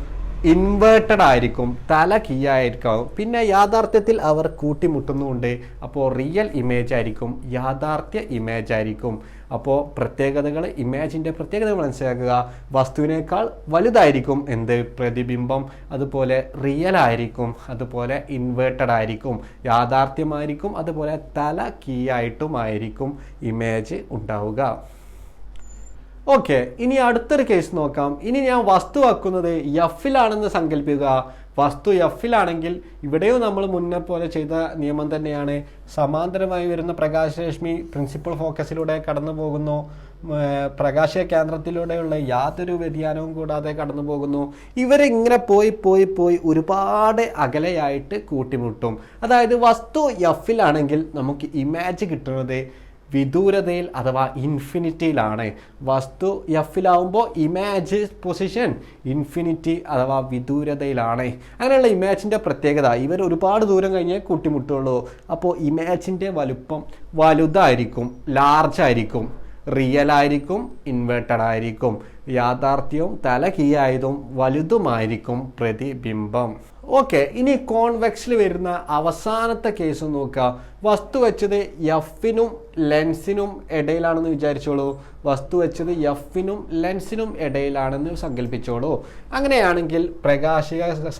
A: ഇൻവേർട്ടഡ് ആയിരിക്കും, തല കീയായിരിക്കും. പിന്നെ യാഥാർത്ഥ്യത്തിൽ അവർ കൂട്ടിമുട്ടുന്നുണ്ട്. അപ്പോൾ റിയൽ ഇമേജ് ആയിരിക്കും, യാഥാർത്ഥ്യ ഇമേജ് ആയിരിക്കും. അപ്പോൾ പ്രത്യേകതകൾ, ഇമേജിൻ്റെ പ്രത്യേകതകൾ മനസ്സിലാക്കുക. വസ്തുവിനേക്കാൾ വലുതായിരിക്കും എന്ത്? പ്രതിബിംബം. അതുപോലെ റിയൽ ആയിരിക്കും, അതുപോലെ ഇൻവേർട്ടഡ് ആയിരിക്കും, യാഥാർത്ഥ്യമായിരിക്കും, അതുപോലെ തല കീയായിട്ടുമായിരിക്കും ഇമേജ് ഉണ്ടാവുക. ഓക്കെ, ഇനി അടുത്തൊരു കേസ് നോക്കാം. ഇനി ഞാൻ വസ്തു വെക്കുന്നത് Fലാണെന്ന് സങ്കല്പിക്കുക. വസ്തു Fലാണെങ്കിൽ ഇവിടെയും നമ്മൾ മുന്നേ പോലെ ചെയ്ത നിയമം തന്നെയാണ്. സമാന്തരമായി വരുന്ന പ്രകാശരശ്മി പ്രിൻസിപ്പൽ ഫോക്കസിലൂടെ കടന്നു പോകുന്നു. പ്രകാശ കേന്ദ്രത്തിലൂടെയുള്ള യാതൊരു വ്യതിയാനവും കൂടാതെ കടന്നു പോകുന്നു. ഇവരിങ്ങനെ പോയി ഒരുപാട് അകലെയായിട്ട് കൂട്ടിമുട്ടും. അതായത് വസ്തു Fലാണെങ്കിൽ നമുക്ക് ഇമേജ് കിട്ടുന്നത് വിദൂരതയിൽ അഥവാ ഇൻഫിനിറ്റിയിലാണ്. വസ്തു Fലാവുമ്പോൾ ഇമേജ് പൊസിഷൻ ഇൻഫിനിറ്റി അഥവാ വിദൂരതയിലാണ്. അങ്ങനെയുള്ള ഇമേജിൻ്റെ പ്രത്യേകത, ഇവർ ഒരുപാട് ദൂരം കഴിഞ്ഞേ കൂട്ടിമുട്ടുള്ളൂ. അപ്പോൾ ഇമേജിൻ്റെ വലുപ്പം വലുതായിരിക്കും, ലാർജ് ആയിരിക്കും, റിയൽ ആയിരിക്കും, ഇൻവേർട്ടഡ് ആയിരിക്കും. യാഥാർത്ഥ്യവും തല കീയായതും വലുതുമായിരിക്കും പ്രതിബിംബം. ഓക്കെ, ഇനി കോൺവെക്സിൽ വരുന്ന അവസാനത്തെ കേസ് നോക്കുക. വസ്തു വെച്ചത് Fനും ലെൻസിനും ഇടയിലാണെന്ന് വിചാരിച്ചോളൂ. വസ്തു വെച്ചത് Fനും ലെൻസിനും ഇടയിലാണെന്ന് സങ്കല്പിച്ചോളൂ. അങ്ങനെയാണെങ്കിൽ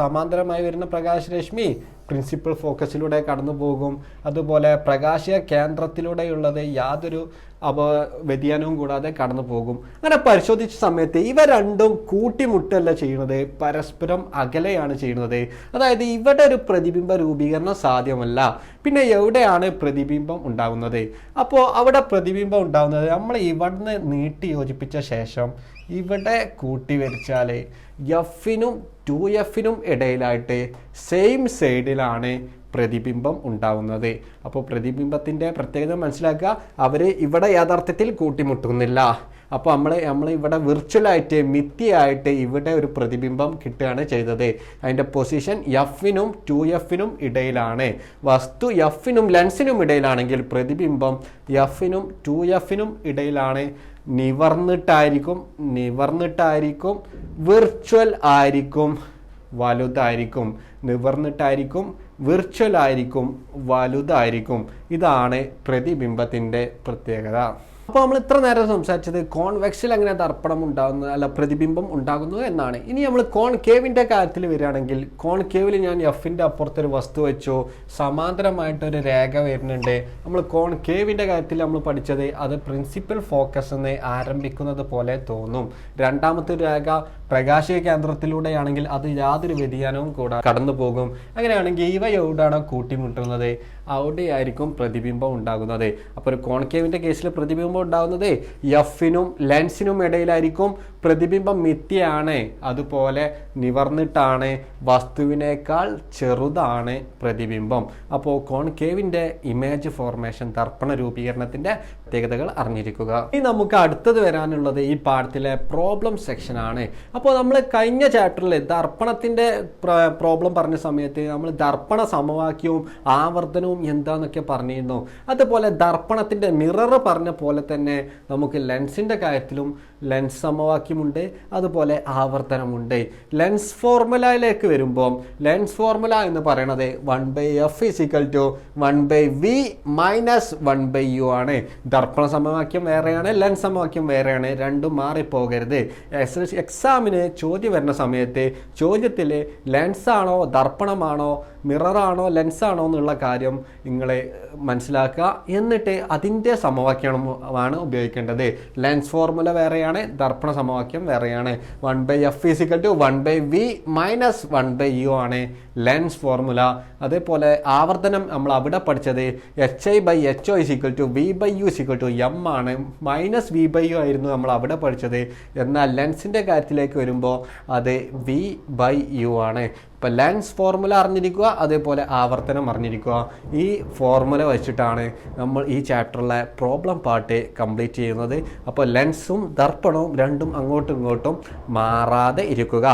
A: സമാന്തരമായി വരുന്ന പ്രകാശരശ്മി പ്രിൻസിപ്പൽ ഫോക്കസിലൂടെ കടന്നു പോകും. അതുപോലെ പ്രകാശിക കേന്ദ്രത്തിലൂടെയുള്ളത് യാതൊരു വ്യതിയാനവും കൂടാതെ കടന്നു പോകും. അങ്ങനെ പരിശോധിച്ച സമയത്ത് ഇവ രണ്ടും കൂട്ടിമുട്ടല്ല ചെയ്യുന്നത്, പരസ്പരം അകലെയാണ് ചെയ്യുന്നത്. അതായത് ഇവിടെ ഒരു പ്രതിബിംബ രൂപീകരണം സാധ്യമല്ല. പിന്നെ എവിടെയാണ് പ്രതിബിംബം ഉണ്ടാകുന്നത്? അപ്പോൾ അവിടെ പ്രതിബിംബം ഉണ്ടാകുന്നത് നമ്മൾ ഇവിടുന്ന് നീട്ടി യോജിപ്പിച്ച ശേഷം ഇവിടെ കൂട്ടി വരച്ചാൽ Fനും 2Fനും ഇടയിലായിട്ട് സെയിം സൈഡിലാണ് പ്രതിബിംബം ഉണ്ടാവുന്നത്. അപ്പോൾ പ്രതിബിംബത്തിൻ്റെ പ്രത്യേകത മനസ്സിലാക്കുക. അവർ ഇവിടെ യഥാർത്ഥത്തിൽ കൂട്ടിമുട്ടുന്നില്ല. അപ്പോൾ നമ്മൾ ഇവിടെ വിർച്വലായിട്ട് മിഥ്യയായിട്ട് ഇവിടെ ഒരു പ്രതിബിംബം കിട്ടുകയാണ് ചെയ്തത്. അതിൻ്റെ പൊസിഷൻ Fനും 2Fനും ഇടയിലാണ്. വസ്തു Fനും ലെൻസിനും ഇടയിലാണെങ്കിൽ പ്രതിബിംബം Fനും 2Fനും ഇടയിലാണ്. നിവർന്നിട്ടായിരിക്കും, വിർച്വൽ ആയിരിക്കും, വലുതായിരിക്കും. നിവർന്നിട്ടായിരിക്കും, വിർച്വൽ ആയിരിക്കും, വലുതായിരിക്കും. ഇതാണ് പ്രതിബിംബത്തിൻ്റെ പ്രത്യേകത. അപ്പോൾ നമ്മൾ ഇത്ര നേരം സംസാരിച്ചത് കോൺവെക്സിൽ എങ്ങനെ ദർപ്പണം ഉണ്ടാകുന്നത്, അല്ല പ്രതിബിംബം ഉണ്ടാകുന്നു എന്നാണ്. ഇനി നമ്മൾ കോൺകേവിൻ്റെ കാര്യത്തിൽ വരികയാണെങ്കിൽ, കോൺകേവിൽ ഞാൻ Fൻ്റെ അപ്പുറത്തൊരു വസ്തു വെച്ചു, സമാന്തരമായിട്ടൊരു രേഖ വരുന്നുണ്ട്. നമ്മൾ കോൺകേവിൻ്റെ കാര്യത്തിൽ നമ്മൾ പഠിച്ചത് അത് പ്രിൻസിപ്പൽ ഫോക്കസ് എന്ന് ആരംഭിക്കുന്നത് പോലെ തോന്നും. രണ്ടാമത്തെ രേഖ പ്രകാശിക കേന്ദ്രത്തിലൂടെയാണെങ്കിൽ അത് യാതൊരു വ്യതിയാനവും കൂടാതെ കടന്നു പോകും. അങ്ങനെയാണെങ്കിൽ ഇവ എവിടെയാണോ കൂട്ടിമുട്ടുന്നത് അവിടെയായിരിക്കും പ്രതിബിംബം ഉണ്ടാകുന്നത്. അപ്പോൾ ഒരു കോൺകേവിൻ്റെ കേസിൽ പ്രതിബിംബം ഉണ്ടാകുന്നത് Fനും ലെൻസിനും ഇടയിലായിരിക്കും. പ്രതിബിംബം മിഥ്യയാണ്, അതുപോലെ നിവർന്നിട്ടാണ്, വസ്തുവിനേക്കാൾ ചെറുതാണ് പ്രതിബിംബം. അപ്പോൾ കോൺകേവിൻ്റെ ഇമേജ് ഫോർമേഷൻ, ദർപ്പണ രൂപീകരണത്തിൻ്റെ പ്രത്യേകതകൾ അറിഞ്ഞിരിക്കുക. ഇനി നമുക്ക് അടുത്തത് വരാനുള്ളത് ഈ പാഠത്തിലെ പ്രോബ്ലം സെക്ഷനാണ്. അപ്പോൾ നമ്മൾ കഴിഞ്ഞ ചാപ്റ്ററിൽ ദർപ്പണത്തിൻ്റെ പ്രോബ്ലം പറഞ്ഞ സമയത്ത് നമ്മൾ ദർപ്പണ സമവാക്യവും ആവർത്തനവും എന്താന്നൊക്കെ പറഞ്ഞിരുന്നു. അതുപോലെ ദർപ്പണത്തിൻ്റെ മിറർ പറഞ്ഞ പോലെ തന്നെ നമുക്ക് ലെൻസിൻ്റെ കാര്യത്തിലും ലെൻസ് സമവാക്യം സമവാക്യമുണ്ട്, അതുപോലെ ആവർത്തനമുണ്ട്. ലെൻസ് ഫോർമുലയിലേക്ക് വരുമ്പോൾ ലെൻസ് ഫോർമുല എന്ന് പറയുന്നത് 1/f = 1/v - 1/u ആണ്. ദർപ്പണ സമവാക്യം വേറെയാണ്, ലെൻസ് സമവാക്യം വേറെയാണ്, രണ്ടും മാറിപ്പോകരുത്. എക്സാമിന് ചോദ്യം വരുന്ന സമയത്ത് ചോദ്യത്തിൽ ലെൻസ് ആണോ ദർപ്പണമാണോ മിററാണോ ലെൻസാണോ എന്നുള്ള കാര്യം നിങ്ങൾ മനസ്സിലാക്കുക. എന്നിട്ട് അതിൻ്റെ സമവാക്യമാണ് ഉപയോഗിക്കേണ്ടത്. ലെൻസ് ഫോർമുല വേറെയാണ്, ദർപ്പണ സമവാക്യം വേറെയാണ്. 1/f = 1/v - 1/u ആണ് ലെൻസ് ഫോർമുല. അതേപോലെ ആവർത്തനം നമ്മൾ അവിടെ പഠിച്ചത് HI/HO = V/U = m ആണ്. -v/u ആയിരുന്നു നമ്മൾ അവിടെ പഠിച്ചത്. എന്നാൽ ലെൻസിൻ്റെ കാര്യത്തിലേക്ക് വരുമ്പോൾ അത് v/u ആണ്. ഇപ്പോൾ ലെൻസ് ഫോർമുല അറിഞ്ഞിരിക്കുക, അതേപോലെ ആവർത്തനം അറിഞ്ഞിരിക്കുക. ഈ ഫോർമുല വെച്ചിട്ടാണ് നമ്മൾ ഈ ചാപ്റ്ററിലെ പ്രോബ്ലം പാർട്ട് കംപ്ലീറ്റ് ചെയ്യുന്നത്. അപ്പോൾ ലെൻസും ദർപ്പണവും രണ്ടും അങ്ങോട്ടും ഇങ്ങോട്ടും മാറാതെ ഇരിക്കുക.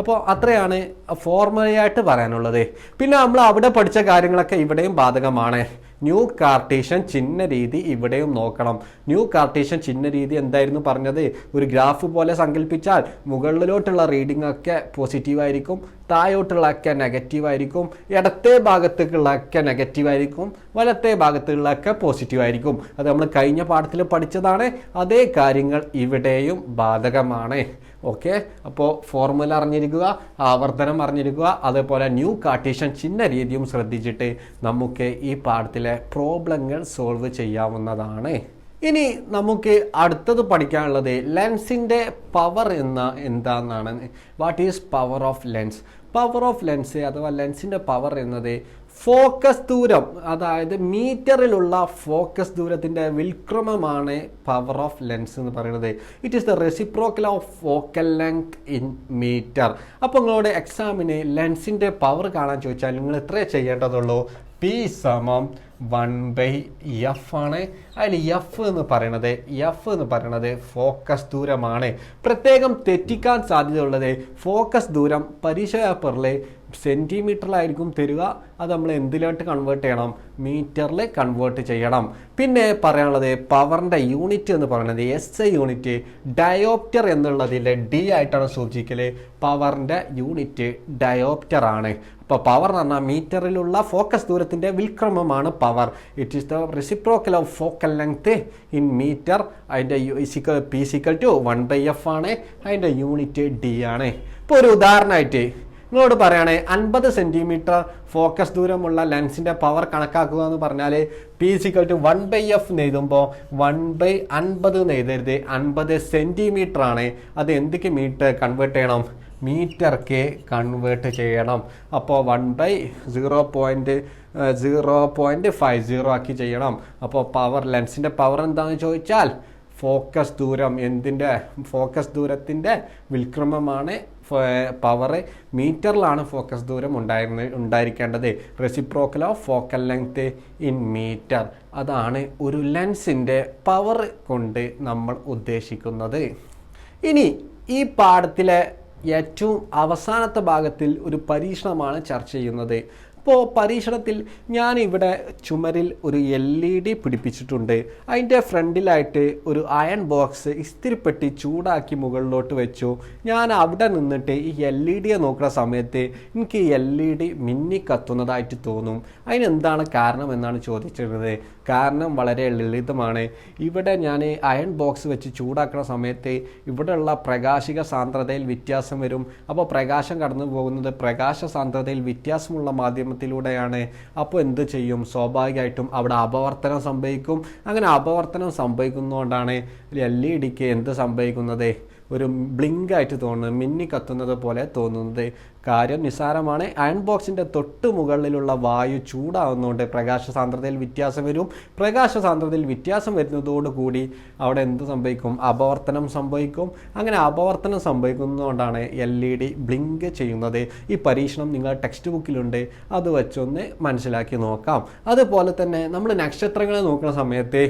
A: അപ്പോൾ അത്രയാണ് ഫോർമുലയായിട്ട് പറയാനുള്ളത്. പിന്നെ നമ്മൾ അവിടെ പഠിച്ച കാര്യങ്ങളൊക്കെ ഇവിടെയും ബാധകമാണ്. ന്യൂ കാർട്ടീഷ്യൻ ചിഹ്ന രീതി ഇവിടെയും നോക്കണം. ന്യൂ കാർട്ടീഷ്യൻ ചിഹ്ന രീതി എന്തായിരുന്നു പറഞ്ഞത്? ഒരു ഗ്രാഫ് പോലെ സങ്കല്പിച്ചാൽ മുകളിലോട്ടുള്ള റീഡിംഗ് ഒക്കെ പോസിറ്റീവായിരിക്കും, താഴോട്ടുള്ള ഒക്കെ നെഗറ്റീവായിരിക്കും, ഇടത്തെ ഭാഗത്തേക്കുള്ള ഒക്കെ നെഗറ്റീവായിരിക്കും, വലത്തെ ഭാഗത്തുള്ള ഒക്കെ പോസിറ്റീവായിരിക്കും. അത് നമ്മൾ കഴിഞ്ഞ പാഠത്തിൽ പഠിച്ചതാണ്. അതേ കാര്യങ്ങൾ ഇവിടെയും ബാധകമാണ്. ഓക്കെ, അപ്പോൾ ഫോർമുല അറിഞ്ഞിരിക്കുക, ആവർത്തനം അറിഞ്ഞിരിക്കുക, അതേപോലെ ന്യൂ കാർട്ടീഷ്യൻ ചിഹ്ന രീതിയും ശ്രദ്ധിച്ചിട്ട് നമുക്ക് ഈ പാഠത്തിലെ പ്രോബ്ലങ്ങൾ സോൾവ് ചെയ്യാവുന്നതാണ്. ഇനി നമുക്ക് അടുത്തത് പഠിക്കാനുള്ളത് ലെൻസിൻ്റെ പവർ എന്താണെന്നാണ്. What is power of lens? Power of lens അഥവാ ലെൻസിൻ്റെ പവർ എന്നത് ഫോക്കസ് ദൂരം, അതായത് മീറ്ററിലുള്ള ഫോക്കസ് ദൂരത്തിൻ്റെ വിൽക്രമമാണ് പവർ ഓഫ് ലെൻസ് എന്ന് പറയുന്നത്. It is the reciprocal of focal length in metre. അപ്പോൾ നിങ്ങളോട് എക്സാമിന് ലെൻസിൻ്റെ പവർ കാണാൻ ചോദിച്ചാൽ നിങ്ങൾ ഇത്രേ ചെയ്യേണ്ടതുള്ളൂ. P = 1/f ആണ്. അതിൽ എഫ് എന്ന് പറയുന്നത് ഫോക്കസ് ദൂരമാണ്. പ്രത്യേകം തെറ്റിക്കാൻ സാധ്യതയുള്ളത് ഫോക്കസ് ദൂരം പരീക്ഷ പേപ്പറിൽ സെൻറ്റിമീറ്ററിലായിരിക്കും തരിക. അത് നമ്മൾ എന്തിലോട്ട് കൺവേർട്ട് ചെയ്യണം? മീറ്ററിൽ കൺവേർട്ട് ചെയ്യണം. പിന്നെ പറയാനുള്ളത് പവറിൻ്റെ യൂണിറ്റ് എന്ന് പറയുന്നത് SI യൂണിറ്റ്. ഡയോപ്റ്റർ എന്നുള്ളതിൽ D ആയിട്ടാണ് സൂചിക്കൽ. പവറിൻ്റെ യൂണിറ്റ് ഡയോപ്റ്റർ ആണ്. അപ്പോൾ പവർ എന്ന് പറഞ്ഞാൽ മീറ്ററിലുള്ള ഫോക്കസ് ദൂരത്തിൻ്റെ വിൽക്രമമാണ് power. It is the reciprocal of focal length in metre. അതിൻ്റെ P = 1/f ആണ്. അതിൻ്റെ യൂണിറ്റ് D ആണ്. ഇപ്പോൾ ഒരു ഉദാഹരണമായിട്ട് നിങ്ങളോട് പറയുകയാണ് 50 സെൻറ്റിമീറ്റർ ഫോക്കസ് ദൂരമുള്ള ലെൻസിൻ്റെ പവർ കണക്കാക്കുക എന്ന് പറഞ്ഞാൽ P = 1/f എന്ന് എഴുതുമ്പോൾ 1/50 എന്ന് എഴുതരുത്, 50 സെൻറ്റിമീറ്റർ ആണ്. അത് എന്തൊക്കെ മീറ്റർ കൺവേർട്ട് ചെയ്യണം? മീറ്റർക്ക് കൺവേർട്ട് ചെയ്യണം. അപ്പോൾ 1/0.50 ആക്കി ചെയ്യണം. അപ്പോൾ പവർ ലെൻസിൻ്റെ പവർ എന്താണെന്ന് ചോദിച്ചാൽ ഫോക്കസ് ദൂരം, ഫോക്കസ് ദൂരത്തിൻ്റെ വിൽക്രമമാണ് പവർ. മീറ്ററിലാണ് ഫോക്കസ് ദൂരം ഉണ്ടായിരിക്കേണ്ടത്. Reciprocal of focal length in metre. അതാണ് ഒരു ലെൻസിൻ്റെ പവർ കൊണ്ട് നമ്മൾ ഉദ്ദേശിക്കുന്നത്. ഇനി ഈ പാഠത്തിലെ ഏറ്റവും അവസാനത്തെ ഭാഗത്തിൽ ഒരു പരീക്ഷണമാണ് ചർച്ച ചെയ്യുന്നത്. അപ്പോൾ പരീക്ഷണത്തിൽ ഞാനിവിടെ ചുമരിൽ ഒരു LED പിടിപ്പിച്ചിട്ടുണ്ട്. അതിൻ്റെ ഫ്രണ്ടിലായിട്ട് ഒരു അയൺ ബോക്സ് ഇസ്തിരിപ്പെട്ടി ചൂടാക്കി മുകളിലോട്ട് വെച്ചു. ഞാൻ അവിടെ നിന്നിട്ട് ഈ LED നോക്കുന്ന സമയത്ത് എനിക്ക് ഈ LED മിന്നി കത്തുന്നതായിട്ട് തോന്നും. അതിനെന്താണ് കാരണം എന്നാണ് ചോദിച്ചിരുന്നത്. കാരണം വളരെ ലളിതമാണ്. ഇവിടെ ഞാൻ അയൺ ബോക്സ് വെച്ച് ചൂടാക്കുന്ന സമയത്ത് ഇവിടെയുള്ള പ്രകാശിക സാന്ദ്രതയിൽ വ്യത്യാസം വരും. അപ്പോൾ പ്രകാശം കടന്നു പോകുന്നത് പ്രകാശ സാന്ദ്രതയിൽ വ്യത്യാസമുള്ള മാധ്യമത്തിലൂടെയാണ്. അപ്പോൾ എന്ത് ചെയ്യും? സ്വാഭാവികമായിട്ടും അവിടെ അപവർത്തനം സംഭവിക്കും. അങ്ങനെ അപവർത്തനം സംഭവിക്കുന്നതുകൊണ്ടാണ് LED എന്ത് സംഭവിക്കുന്നത്? ഒരു ബ്ലിങ്ക് ആയിട്ട് തോന്നുന്നത്, മിന്നി കത്തുന്നത് പോലെ തോന്നുന്നത്. കാര്യം നിസ്സാരമാണ്. അയൺ ബോക്സിൻ്റെ തൊട്ട് മുകളിലുള്ള വായു ചൂടാവുന്നതുകൊണ്ട് പ്രകാശ സാന്ദ്രതയിൽ വ്യത്യാസം വരും. പ്രകാശ സാന്ദ്രതയിൽ വ്യത്യാസം വരുന്നതോടുകൂടി അവിടെ എന്ത് സംഭവിക്കും? അപവർത്തനം സംഭവിക്കും. അങ്ങനെ അപവർത്തനം സംഭവിക്കുന്നതുകൊണ്ടാണ് LED ബ്ലിങ്ക് ചെയ്യുന്നത്. ഈ പരീക്ഷണം നിങ്ങളുടെ ടെക്സ്റ്റ് ബുക്കിലുണ്ട്, അത് വെച്ചൊന്ന് മനസ്സിലാക്കി നോക്കാം. അതുപോലെ തന്നെ നമ്മൾ നക്ഷത്രങ്ങളെ നോക്കുന്ന സമയത്ത്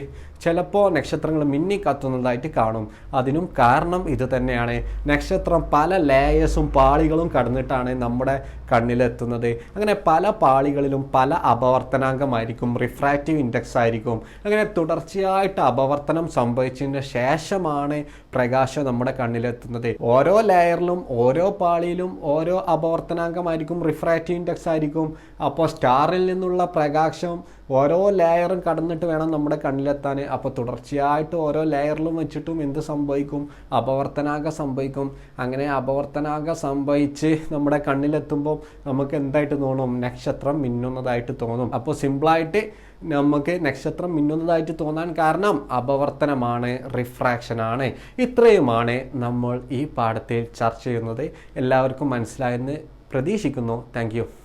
A: ചിലപ്പോൾ നക്ഷത്രങ്ങൾ മിന്നി കത്തുന്നതായിട്ട് കാണും. അതിനും കാരണം ഇത് തന്നെയാണ്. നക്ഷത്രം പല ലേയേഴ്സും പാളികളും കടന്നിട്ടാണ് നമ്മുടെ കണ്ണിലെത്തുന്നത്. അങ്ങനെ പല പാളികളിലും പല അപവർത്തനാങ്കമായിരിക്കും, റിഫ്രാക്റ്റീവ് ഇൻഡെക്സ് ആയിരിക്കും. അങ്ങനെ തുടർച്ചയായിട്ട് അപവർത്തനം സംഭവിച്ചതിന് ശേഷമാണ് പ്രകാശം നമ്മുടെ കണ്ണിലെത്തുന്നത്. ഓരോ ലെയറിലും ഓരോ പാളിയിലും ഓരോ അപവർത്തനാങ്കമായിരിക്കും, റിഫ്രാക്റ്റീവ് ഇൻഡെക്സ് ആയിരിക്കും. അപ്പോൾ സ്റ്റാറിൽ നിന്നുള്ള പ്രകാശം ഓരോ ലെയറും കടന്നിട്ട് വേണം നമ്മുടെ കണ്ണിലെത്താൻ. അപ്പോൾ തുടർച്ചയായിട്ട് ഓരോ ലെയറിലും വെച്ചിട്ടും എന്ത് സംഭവിക്കും? അപവർത്തനാങ്കം സംഭവിക്കും. അങ്ങനെ അപവർത്തനാങ്കം സംഭവിച്ച് നമ്മുടെ കണ്ണിലെത്തുമ്പോൾ നമുക്ക് എന്തായിട്ട് തോന്നും? നക്ഷത്രം മിന്നുന്നതായിട്ട് തോന്നും. അപ്പോൾ സിമ്പിളായിട്ട് നമുക്ക് നക്ഷത്രം മിന്നുന്നതായിട്ട് തോന്നാൻ കാരണം അപവർത്തനമാണ്, റിഫ്രാക്ഷനാണ്. ഇത്രയുമാണ് നമ്മൾ ഈ പാഠത്തിൽ ചർച്ച ചെയ്യുന്നത്. എല്ലാവർക്കും മനസ്സിലായെന്ന് പ്രതീക്ഷിക്കുന്നു. താങ്ക്